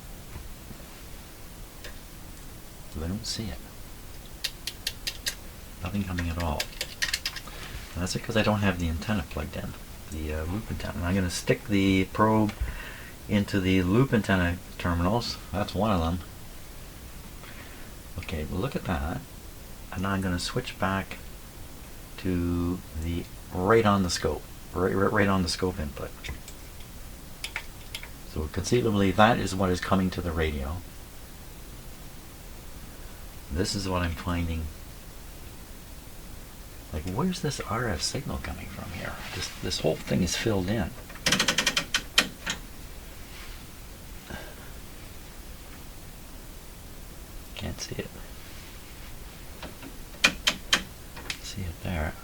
S1: I don't see it. Nothing coming at all. And that's because I don't have the antenna plugged in, the loop antenna. And I'm going to stick the probe into the loop antenna terminals. That's one of them. Okay, well look at that. And now I'm going to switch back to the right on the scope, right on the scope input. So conceivably that is what is coming to the radio. This is what I'm finding. Like, where's this RF signal coming from here? This whole thing is filled in. Can't see it. See it there.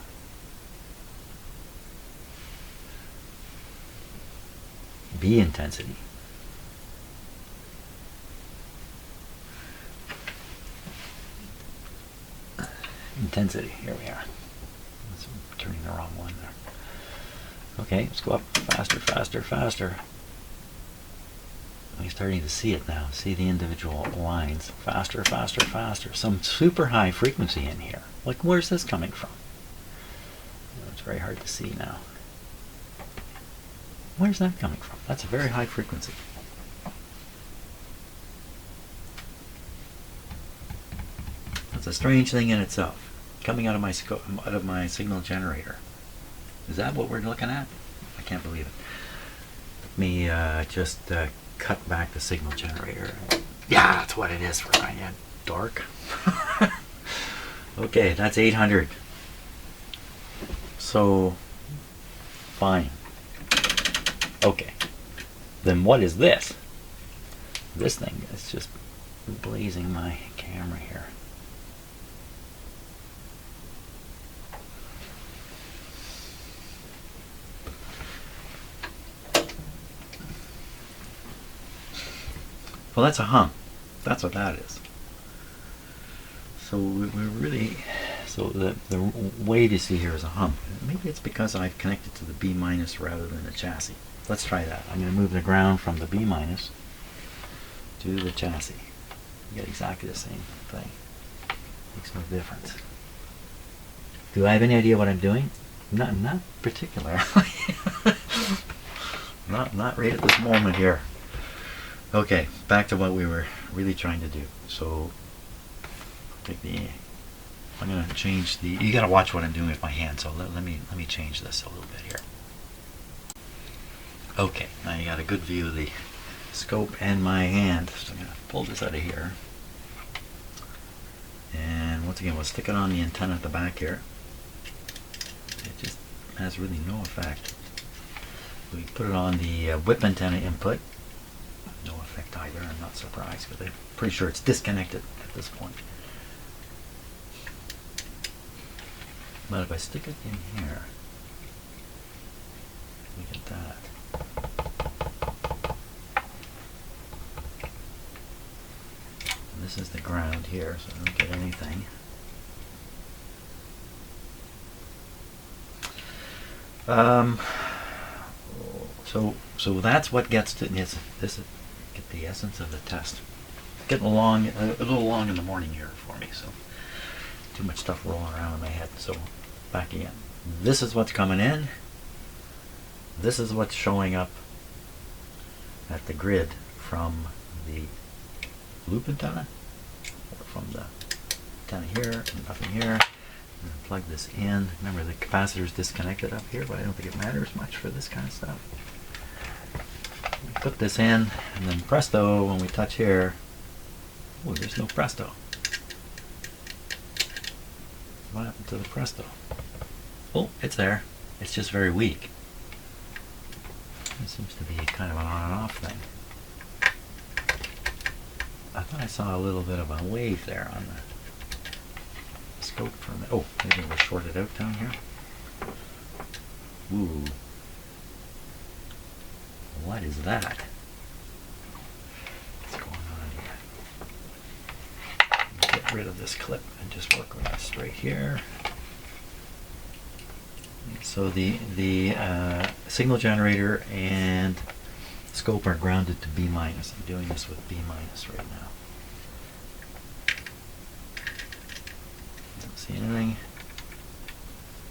S1: B intensity. Intensity, here we are. I'm turning the wrong one there. Okay, let's go up faster, faster, faster. I'm starting to see it now, see the individual lines. Faster, faster, faster. Some super high frequency in here. Like, where's this coming from? It's very hard to see now. Where's that coming from? That's a very high frequency. That's a strange thing in itself. Coming out of my scope, out of my signal generator. Is that what we're looking at? I can't believe it. Let me just cut back the signal generator. Yeah, that's what it is for crying out dark. Okay, that's 800. So, fine. Okay. Then what is this? This thing is just blazing my camera here. Well, that's a hum. That's what that is. So we really, so the wave you see here is a hum. Maybe it's because I've connected to the B minus rather than the chassis. Let's try that. I'm going to move the ground from the B minus to the chassis. You get exactly the same thing. Makes no difference. Do I have any idea what I'm doing? Not particularly. not right at this moment here. Okay, back to what we were really trying to do. So take the. I'm gonna change the. You gotta watch what I'm doing with my hand. So let me change this a little bit here. Okay, now you got a good view of the scope and my hand. So I'm gonna pull this out of here. And once again, we'll stick it on the antenna at the back here. It just has really no effect. We put it on the whip antenna input. No effect either. I'm not surprised because I'm pretty sure it's disconnected at this point. But if I stick it in here, look at that. And this is the ground here, so I don't get anything. So that's what gets to this. Get the essence of the test. Getting along a little long in the morning here for me, so too much stuff rolling around in my head. So back again. This is what's coming in. This is what's showing up at the grid from the loop antenna, or from the antenna here, and nothing here. And plug this in. Remember, the capacitor is disconnected up here, but I don't think it matters much for this kind of stuff. We put this in, and then presto, when we touch here, oh, there's no presto. What happened to the presto? Oh, it's there. It's just very weak. It seems to be kind of an on and off thing. I thought I saw a little bit of a wave there on the scope for a minute. Oh, maybe we'll short it out down here. Ooh. What is that? What's going on here? Get rid of this clip and just work with it straight here. So the signal generator and scope are grounded to B minus. I'm doing this with B minus right now. Don't see anything.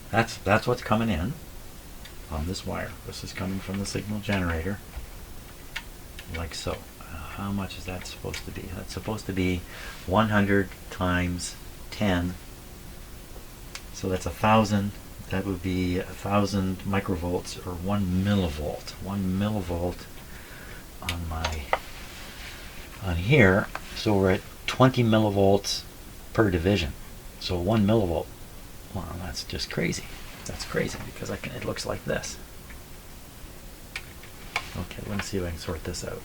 S1: That's what's coming in on this wire. This is coming from the signal generator, like so. How much is that supposed to be? That's supposed to be 100 times 10. So that's 1,000. That would be 1,000 microvolts, or 1 millivolt. 1 millivolt on here. So we're at 20 millivolts per division. So 1 millivolt. Wow, that's just crazy. That's crazy because it looks like this. Okay, let me see if I can sort this out.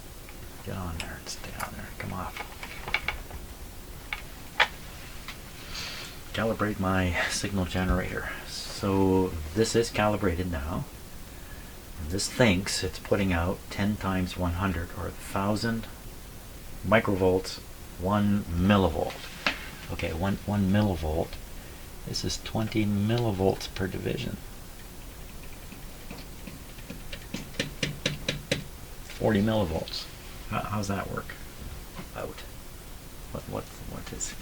S1: Get on there and stay on there. Come off. Calibrate my signal generator. So this is calibrated now. And this thinks it's putting out 10 times 100, or 1,000 microvolts, 1 millivolt. Okay, 1 millivolt. This is 20 millivolts per division. 40 millivolts. How's that work out? What is?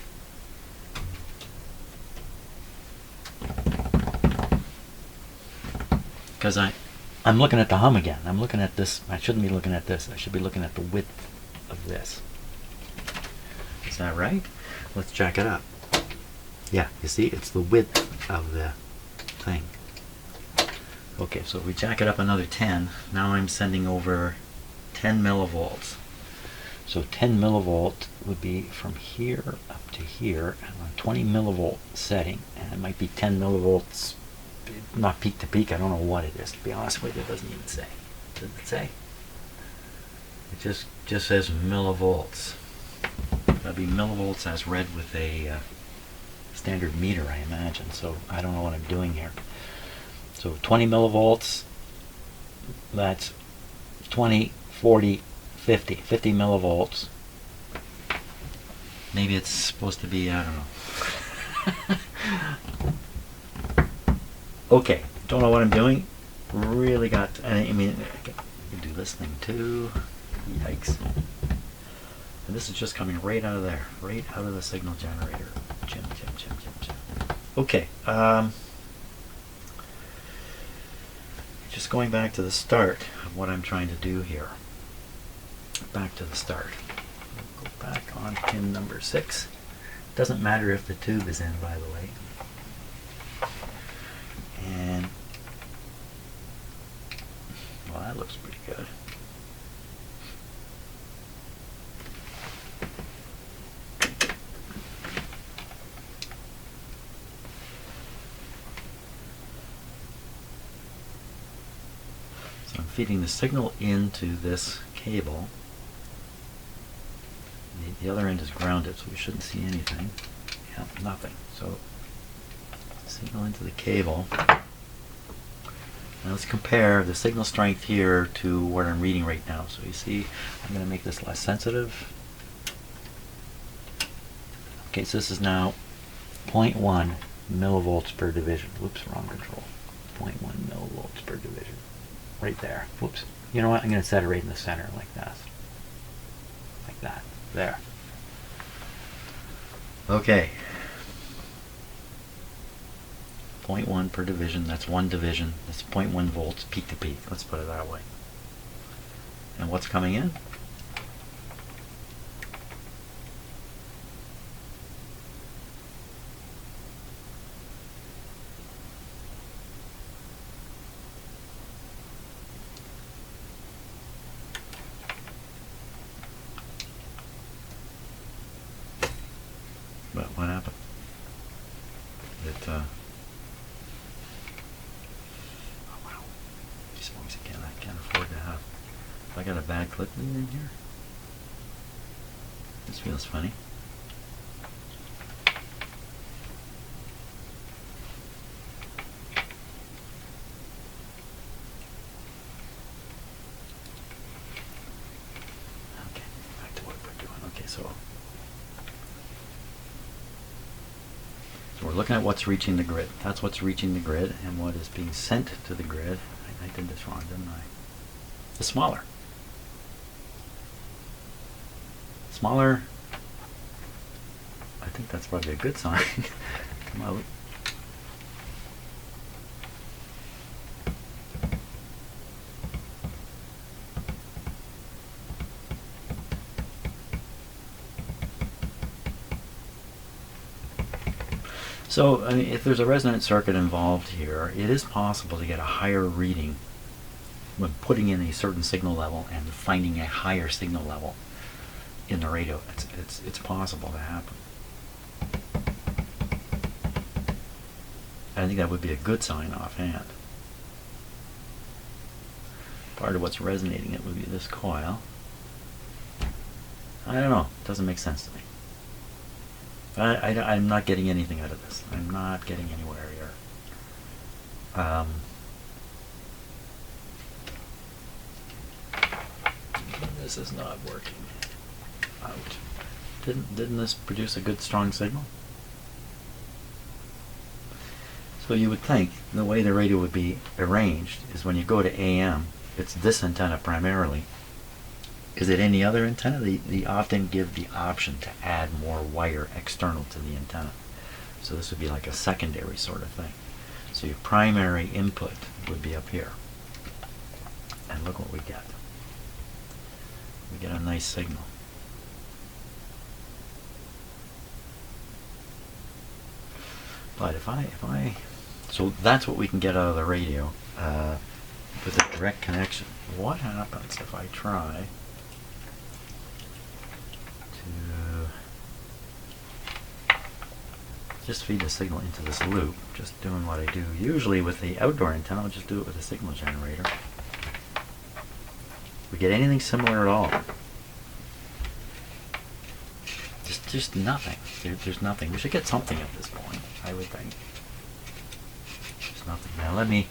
S1: Because I'm looking at the hum again. I'm looking at this. I shouldn't be looking at this. I should be looking at the width of this. Is that right? Let's jack it up. Yeah, you see, it's the width of the thing. Okay, so if we jack it up another 10, now I'm sending over 10 millivolts. So 10 millivolt would be from here up to here, and on 20 millivolt setting, and it might be 10 millivolts, not peak to peak. I don't know what it is, to be honest with you. It doesn't even say. Does it say? It just says millivolts. That'd be millivolts as read with a standard meter, I imagine. So I don't know what I'm doing here. So 20 millivolts, that's 20, 40, 50 millivolts. Maybe it's supposed to be, I don't know. Okay, don't know what I'm doing. Really got, I mean, I can do this thing too. Yikes. And this is just coming right out of there, right out of the signal generator. Jim. Okay. just going back to the start of what I'm trying to do here. Back to the start. We'll go back on pin number 6. Doesn't matter if the tube is in, by the way. And well, that looks pretty good. So I'm feeding the signal into this cable. The other end is grounded, so we shouldn't see anything. Yeah, nothing. So signal into the cable. Now let's compare the signal strength here to what I'm reading right now. So you see, I'm going to make this less sensitive. Okay, so this is now 0.1 millivolts per division. Whoops, wrong control. 0.1 millivolts per division. Right there. Whoops. You know what? I'm going to set it right in the center like that. Like that. There. Okay. 0.1 per division, that's one division. That's 0.1 volts peak to peak. Let's put it that way. And what's coming in? But what happened? Oh wow. These things again, I can't afford to have. If I got a bad clip in here. This feels funny. Okay, back to what we're doing. Okay, so we're looking at what's reaching the grid. That's what's reaching the grid, and what is being sent to the grid. I did this wrong, didn't I? The smaller. Smaller. I think that's probably a good sign. Come out. So, I mean, if there's a resonant circuit involved here, it is possible to get a higher reading when putting in a certain signal level and finding a higher signal level in the radio. It's possible to happen. I think that would be a good sign offhand. Part of what's resonating it would be this coil. I don't know. It doesn't make sense to me. I'm not getting anything out of this. I'm not getting anywhere here. This is not working out. Didn't this produce a good strong signal? So you would think the way the radio would be arranged is when you go to AM, it's this antenna primarily. Is it any other antenna? They often give the option to add more wire external to the antenna. So this would be like a secondary sort of thing. So your primary input would be up here. And look what we get. We get a nice signal. But if I so that's what we can get out of the radio with a direct connection. What happens if I try to just feed the signal into this loop, just doing what I do usually with the outdoor antenna? I'll just do it with a signal generator. We get anything similar at all? Just nothing. There's nothing. We should get something at this point, I would think. There's nothing. Now let me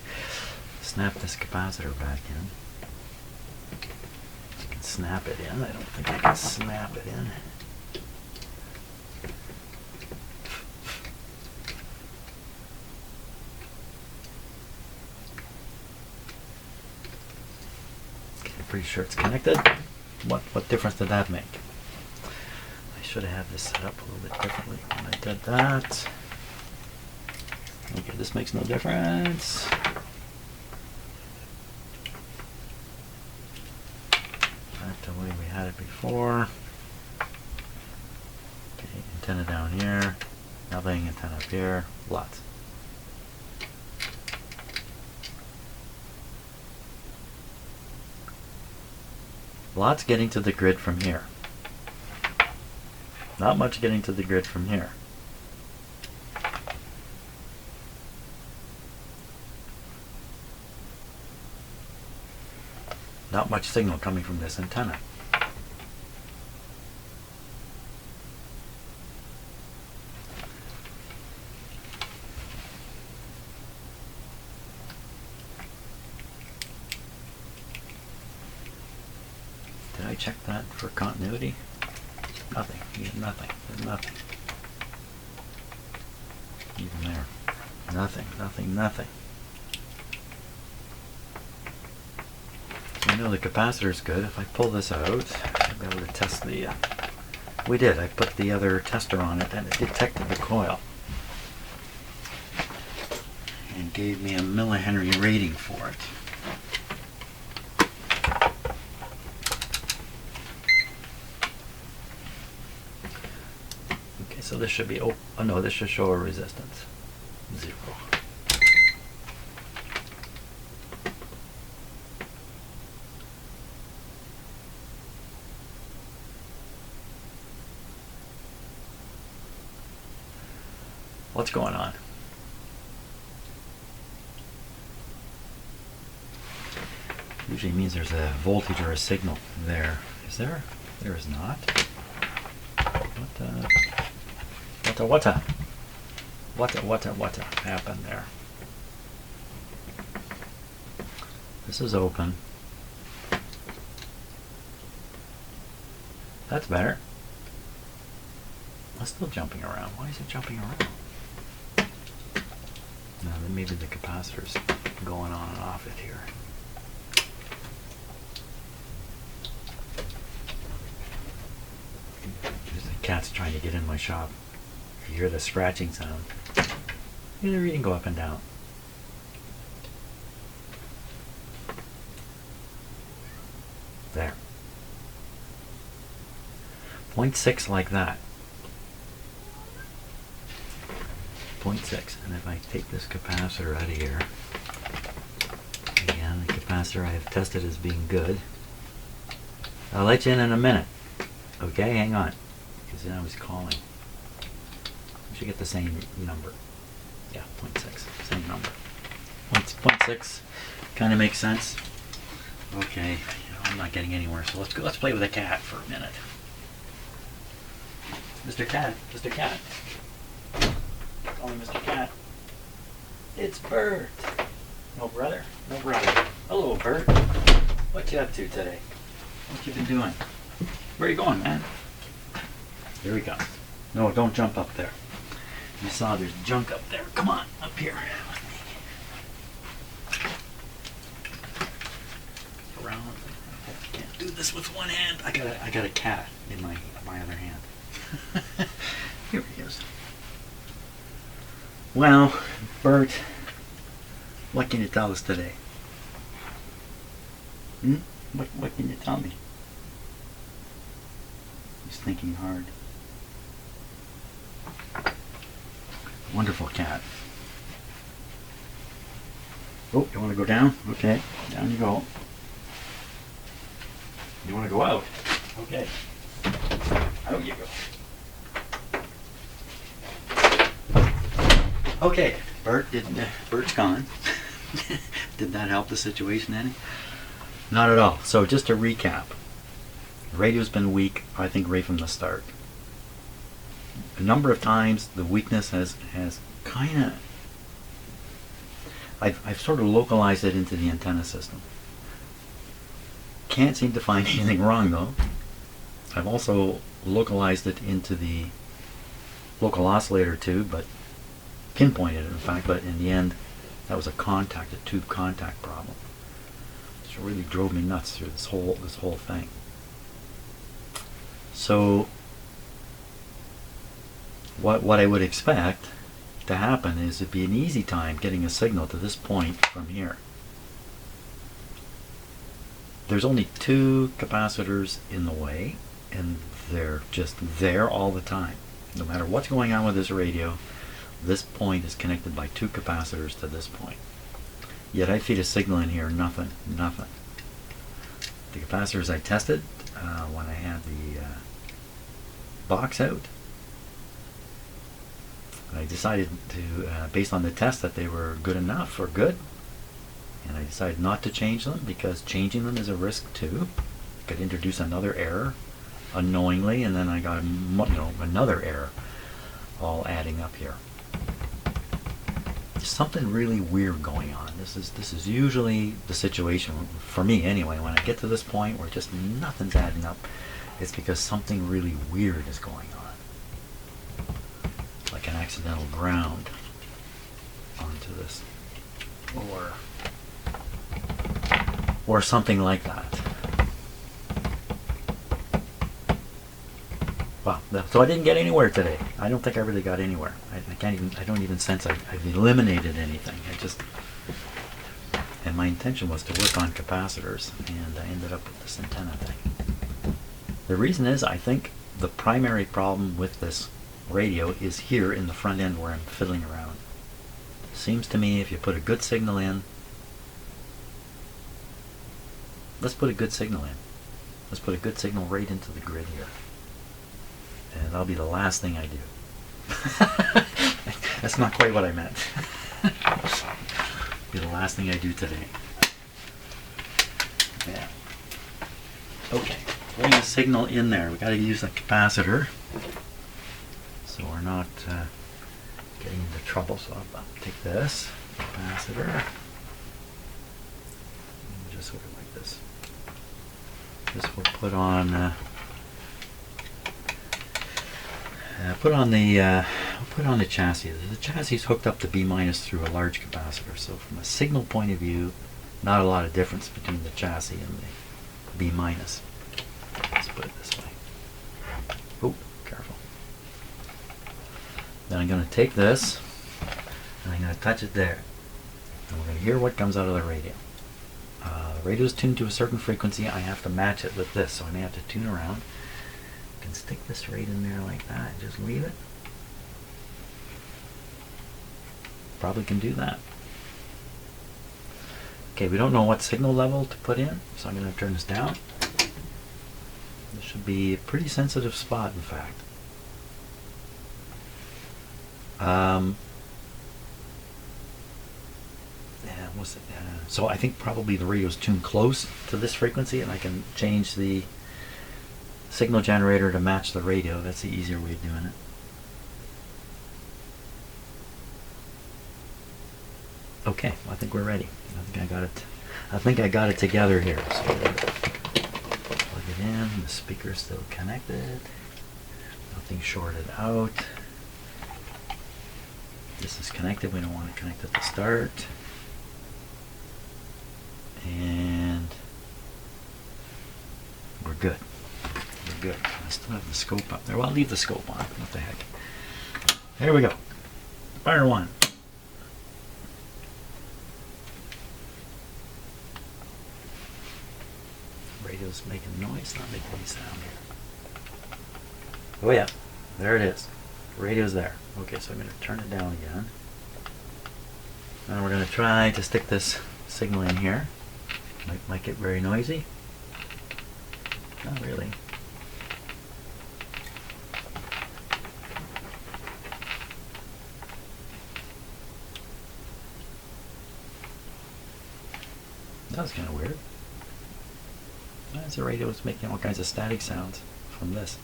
S1: snap this capacitor back in. I can snap it in. I don't think I can snap it in. Okay, I'm pretty sure it's connected. What difference did that make? I should have had this set up a little bit differently when I did that. Okay, this makes no difference. before. Okay, antenna down here. Nothing. Antenna up here. Lots. Lots getting to the grid from here. Not much getting to the grid from here. Not much signal coming from this antenna. Did I check that for continuity? Nothing. Nothing. There's nothing. Even there. Nothing. Nothing. Nothing. So I know the capacitor is good. If I pull this out, I'll be able to test the... we did. I put the other tester on it and it detected the coil. And gave me a millihenry rating for it. So this should be, oh no, this should show a resistance. 0. What's going on? Usually means there's a voltage or a signal there. Is there? There is not. What happened there? This is open. That's better. It's still jumping around. Why is it jumping around? No, then maybe the capacitor's going on and off it here. The cat's trying to get in my shop. You hear the scratching sound. The reading go up and down. There. 0.6 like that. 0.6. And if I take this capacitor out of here, again, the capacitor I have tested as being good. I'll let you in a minute. Okay, hang on. Because then I was calling. You get the same number. Yeah, 0.6, same number. 0.6 kind of makes sense. Okay, I'm not getting anywhere, so let's play with a cat for a minute. Mr. Cat, Mr. Cat. Call me Mr. Cat. It's Bert. No brother? No brother. Hello, Bert. What you up to today? What you been doing? Where are you going, man? Here we go. No, don't jump up there. You saw there's junk up there. Come on, up here. Around. I can't do this with one hand. I got a cat in my other hand. Here he is. Well, Bert, what can you tell us today? What can you tell me? He's thinking hard. Wonderful cat. Oh, you want to go down? Okay, down you go. You want to go out? Okay. Out you go. Okay, Bert's gone. Did that help the situation any? Not at all. So just to recap, the radio's been weak, I think, right from the start. A number of times the weakness has kind of, I've sort of localized it into the antenna system. Can't seem to find anything wrong though. I've also localized it into the local oscillator tube, but pinpointed it in fact, but in the end that was a tube contact problem. Which really drove me nuts through this whole thing. So what I would expect to happen is it'd be an easy time getting a signal to this point from here. there's only two capacitors in the way, and they're just there all the time. No matter what's going on with this radio, this point is connected by two capacitors to this point. Yet I feed a signal in here, nothing. The capacitors I tested when I had the box out, I decided to, based on the test, that they were good enough or good, and I decided not to change them because changing them is a risk too. Could introduce another error unknowingly, and then I got another error all adding up here. There's something really weird going on. This is usually the situation for me anyway. When I get to this point where just nothing's adding up, it's because something really weird is going on, like an accidental ground onto this, or something like that. Wow. So I didn't get anywhere today. I don't think I really got anywhere. I don't even sense I've eliminated anything. And my intention was to work on capacitors, and I ended up with this antenna thing. The reason is, I think the primary problem with this radio is here in the front end where I'm fiddling around. Seems to me if you put a good signal in, let's put a good signal in. Let's put a good signal right into the grid here. And that'll be the last thing I do. That's not quite what I meant. Be the last thing I do today. Yeah. Okay. Putting a signal in there. We got to use a capacitor, so we're not getting into trouble. So I'll take this capacitor. And just sort of like this. This will put on. Put on the chassis. The chassis is hooked up to B- through a large capacitor. So from a signal point of view, not a lot of difference between the chassis and the B-. Let's put it this way. Oh, careful. Then I'm going to take this and I'm going to touch it there. And we're going to hear what comes out of the radio. The radio is tuned to a certain frequency. I have to match it with this, so I may have to tune around. I can stick this right in there like that and just leave it. Probably can do that. Okay, we don't know what signal level to put in, so I'm going to turn this down. This should be a pretty sensitive spot, in fact. So I think probably the radio's tuned close to this frequency, and I can change the signal generator to match the radio. That's the easier way of doing it. Okay, I think we're ready. I think I got it together here. So plug it in. The speaker's still connected. Nothing shorted out. This is connected. We don't want to connect at the start. And we're good. We're good. I still have the scope up there. Well, I'll leave the scope on. What the heck. Here we go. Fire one. Radio's making noise, not making any sound here. Oh yeah, there it is. The radio's there. Okay, so I'm going to turn it down again. Now we're going to try to stick this signal in here. Might get very noisy. Not really. That was kind of weird. That's the radio is making all kinds of static sounds from this.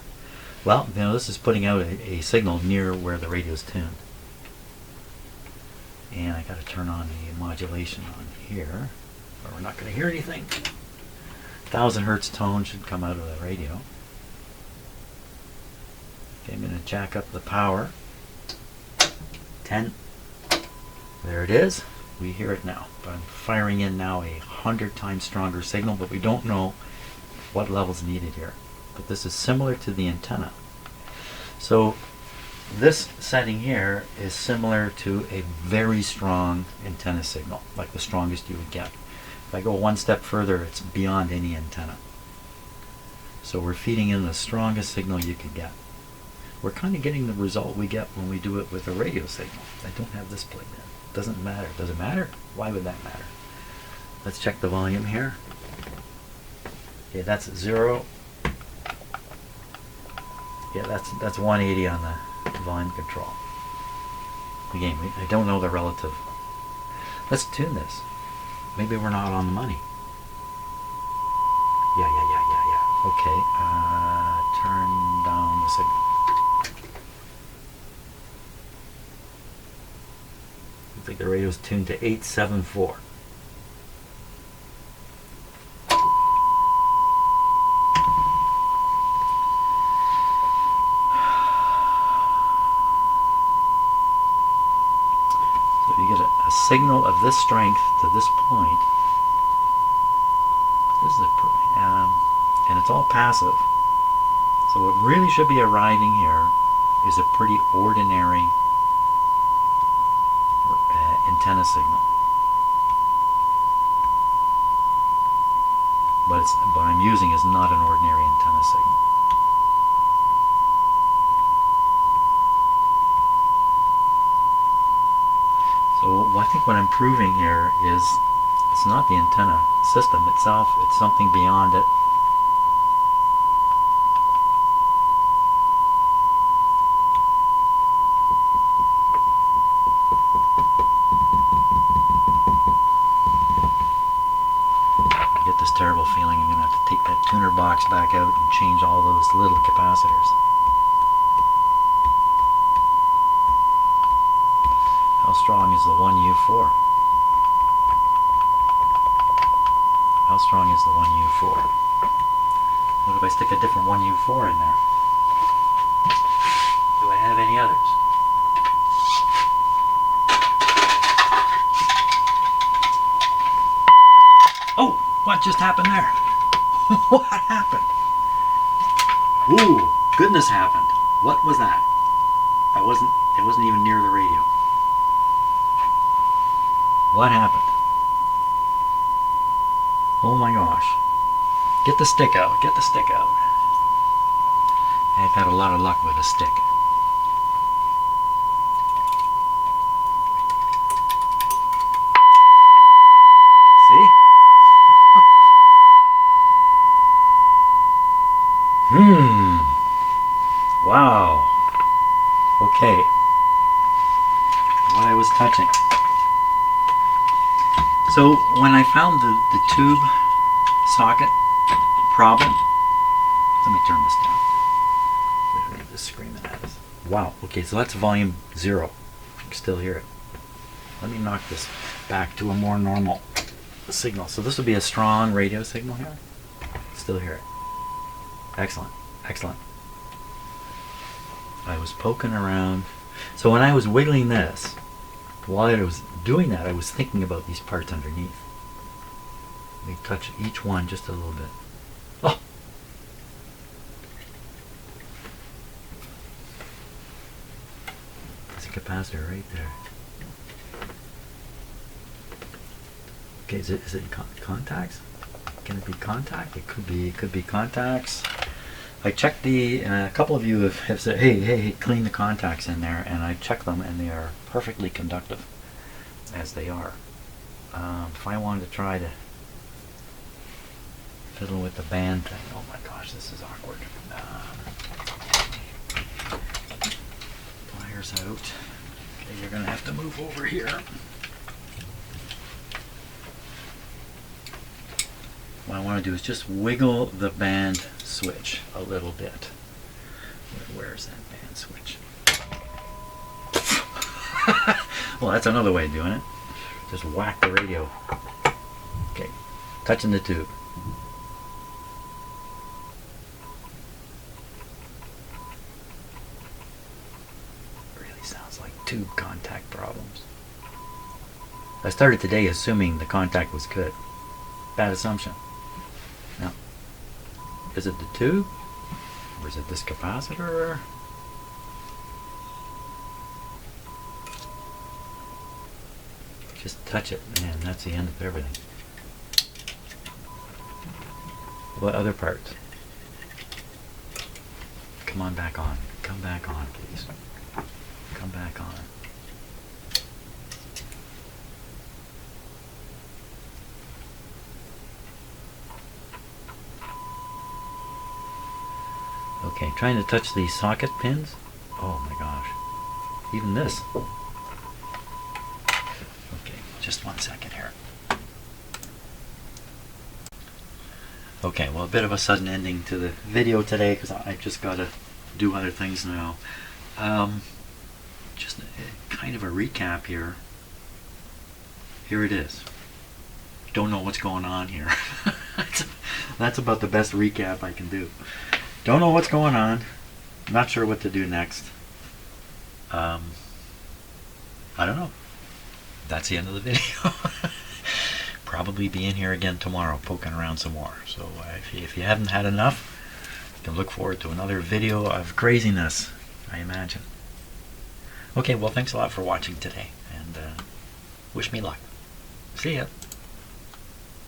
S1: Well, you know, this is putting out a signal near where the radio is tuned. And I got to turn on the modulation on here, or we're not going to hear anything. 1000 hertz tone should come out of the radio. Okay, I'm going to jack up the power. 10. There it is. We hear it now. But I'm firing in now 100 times stronger signal, but we don't know what level's needed here. But this is similar to the antenna. So this setting here is similar to a very strong antenna signal, like the strongest you would get. I go one step further, it's beyond any antenna. So we're feeding in the strongest signal you could get. We're kind of getting the result we get when we do it with a radio signal. I don't have this plugged in. Doesn't matter. Does it matter? Why would that matter? Let's check the volume here. Okay, that's 0. Yeah, that's 180 on the volume control. Again, I don't know the relative. Let's tune this. Maybe we're not on the money. Yeah. Okay, turn down the signal. Looks like the radio's tuned to 874. So you get a signal of this strength to this point. This is and it's all passive. So what really should be arriving here is a pretty ordinary antenna signal. But what I'm using is not an ordinary antenna signal. So I think what I'm proving here is it's not the antenna system itself, it's something beyond it. Terrible feeling I'm going to have to take that tuner box back out and change all those little capacitors. How strong is the 1U4? How strong is the 1U4? What if I stick a different 1U4 in there? Do I have any others? Oh! What just happened there? What happened? Ooh, goodness happened. What was that? It wasn't even near the radio. What happened? Oh my gosh. Get the stick out, get the stick out. I've had a lot of luck with a stick. See? Wow. Okay. What I was touching. So when I found the tube socket problem, let me turn this down. We don't need this screaming at us. Wow. Okay, so that's volume 0. You can still hear it. Let me knock this back to a more normal signal. So this would be a strong radio signal here. Still hear it. Excellent. Excellent. I was poking around. So when I was wiggling this, while I was doing that, I was thinking about these parts underneath. Let me touch each one just a little bit. Oh! There's a capacitor right there. Okay, is it contacts? Can it be contact? It could be contacts. I checked a couple of you have said, hey, clean the contacts in there, and I checked them, and they are perfectly conductive, as they are. If I wanted to try to fiddle with the band thing, oh my gosh, this is awkward. Pliers out. Okay, you're gonna have to move over here. What I want to do is just wiggle the band switch a little bit. Where's that band switch? Well, that's another way of doing it. Just whack the radio. Okay, touching the tube. Really sounds like tube contact problems. I started today assuming the contact was good. Bad assumption. Now, is it the tube? Or is it this capacitor? Just touch it, man, that's the end of everything. What other parts? Come on back on. Come back on, please. Come back on. Okay, trying to touch these socket pins. Oh my gosh. Even this. Okay, just 1 second here. Okay, well, a bit of a sudden ending to the video today because I've just got to do other things now. Just kind of a recap here. Here it is. Don't know what's going on here. That's about the best recap I can do. Don't know what's going on. Not sure what to do next. I don't know. That's the end of the video. Probably be in here again tomorrow poking around some more. So if you haven't had enough, you can look forward to another video of craziness, I imagine. Okay, well, thanks a lot for watching today, and wish me luck. See ya.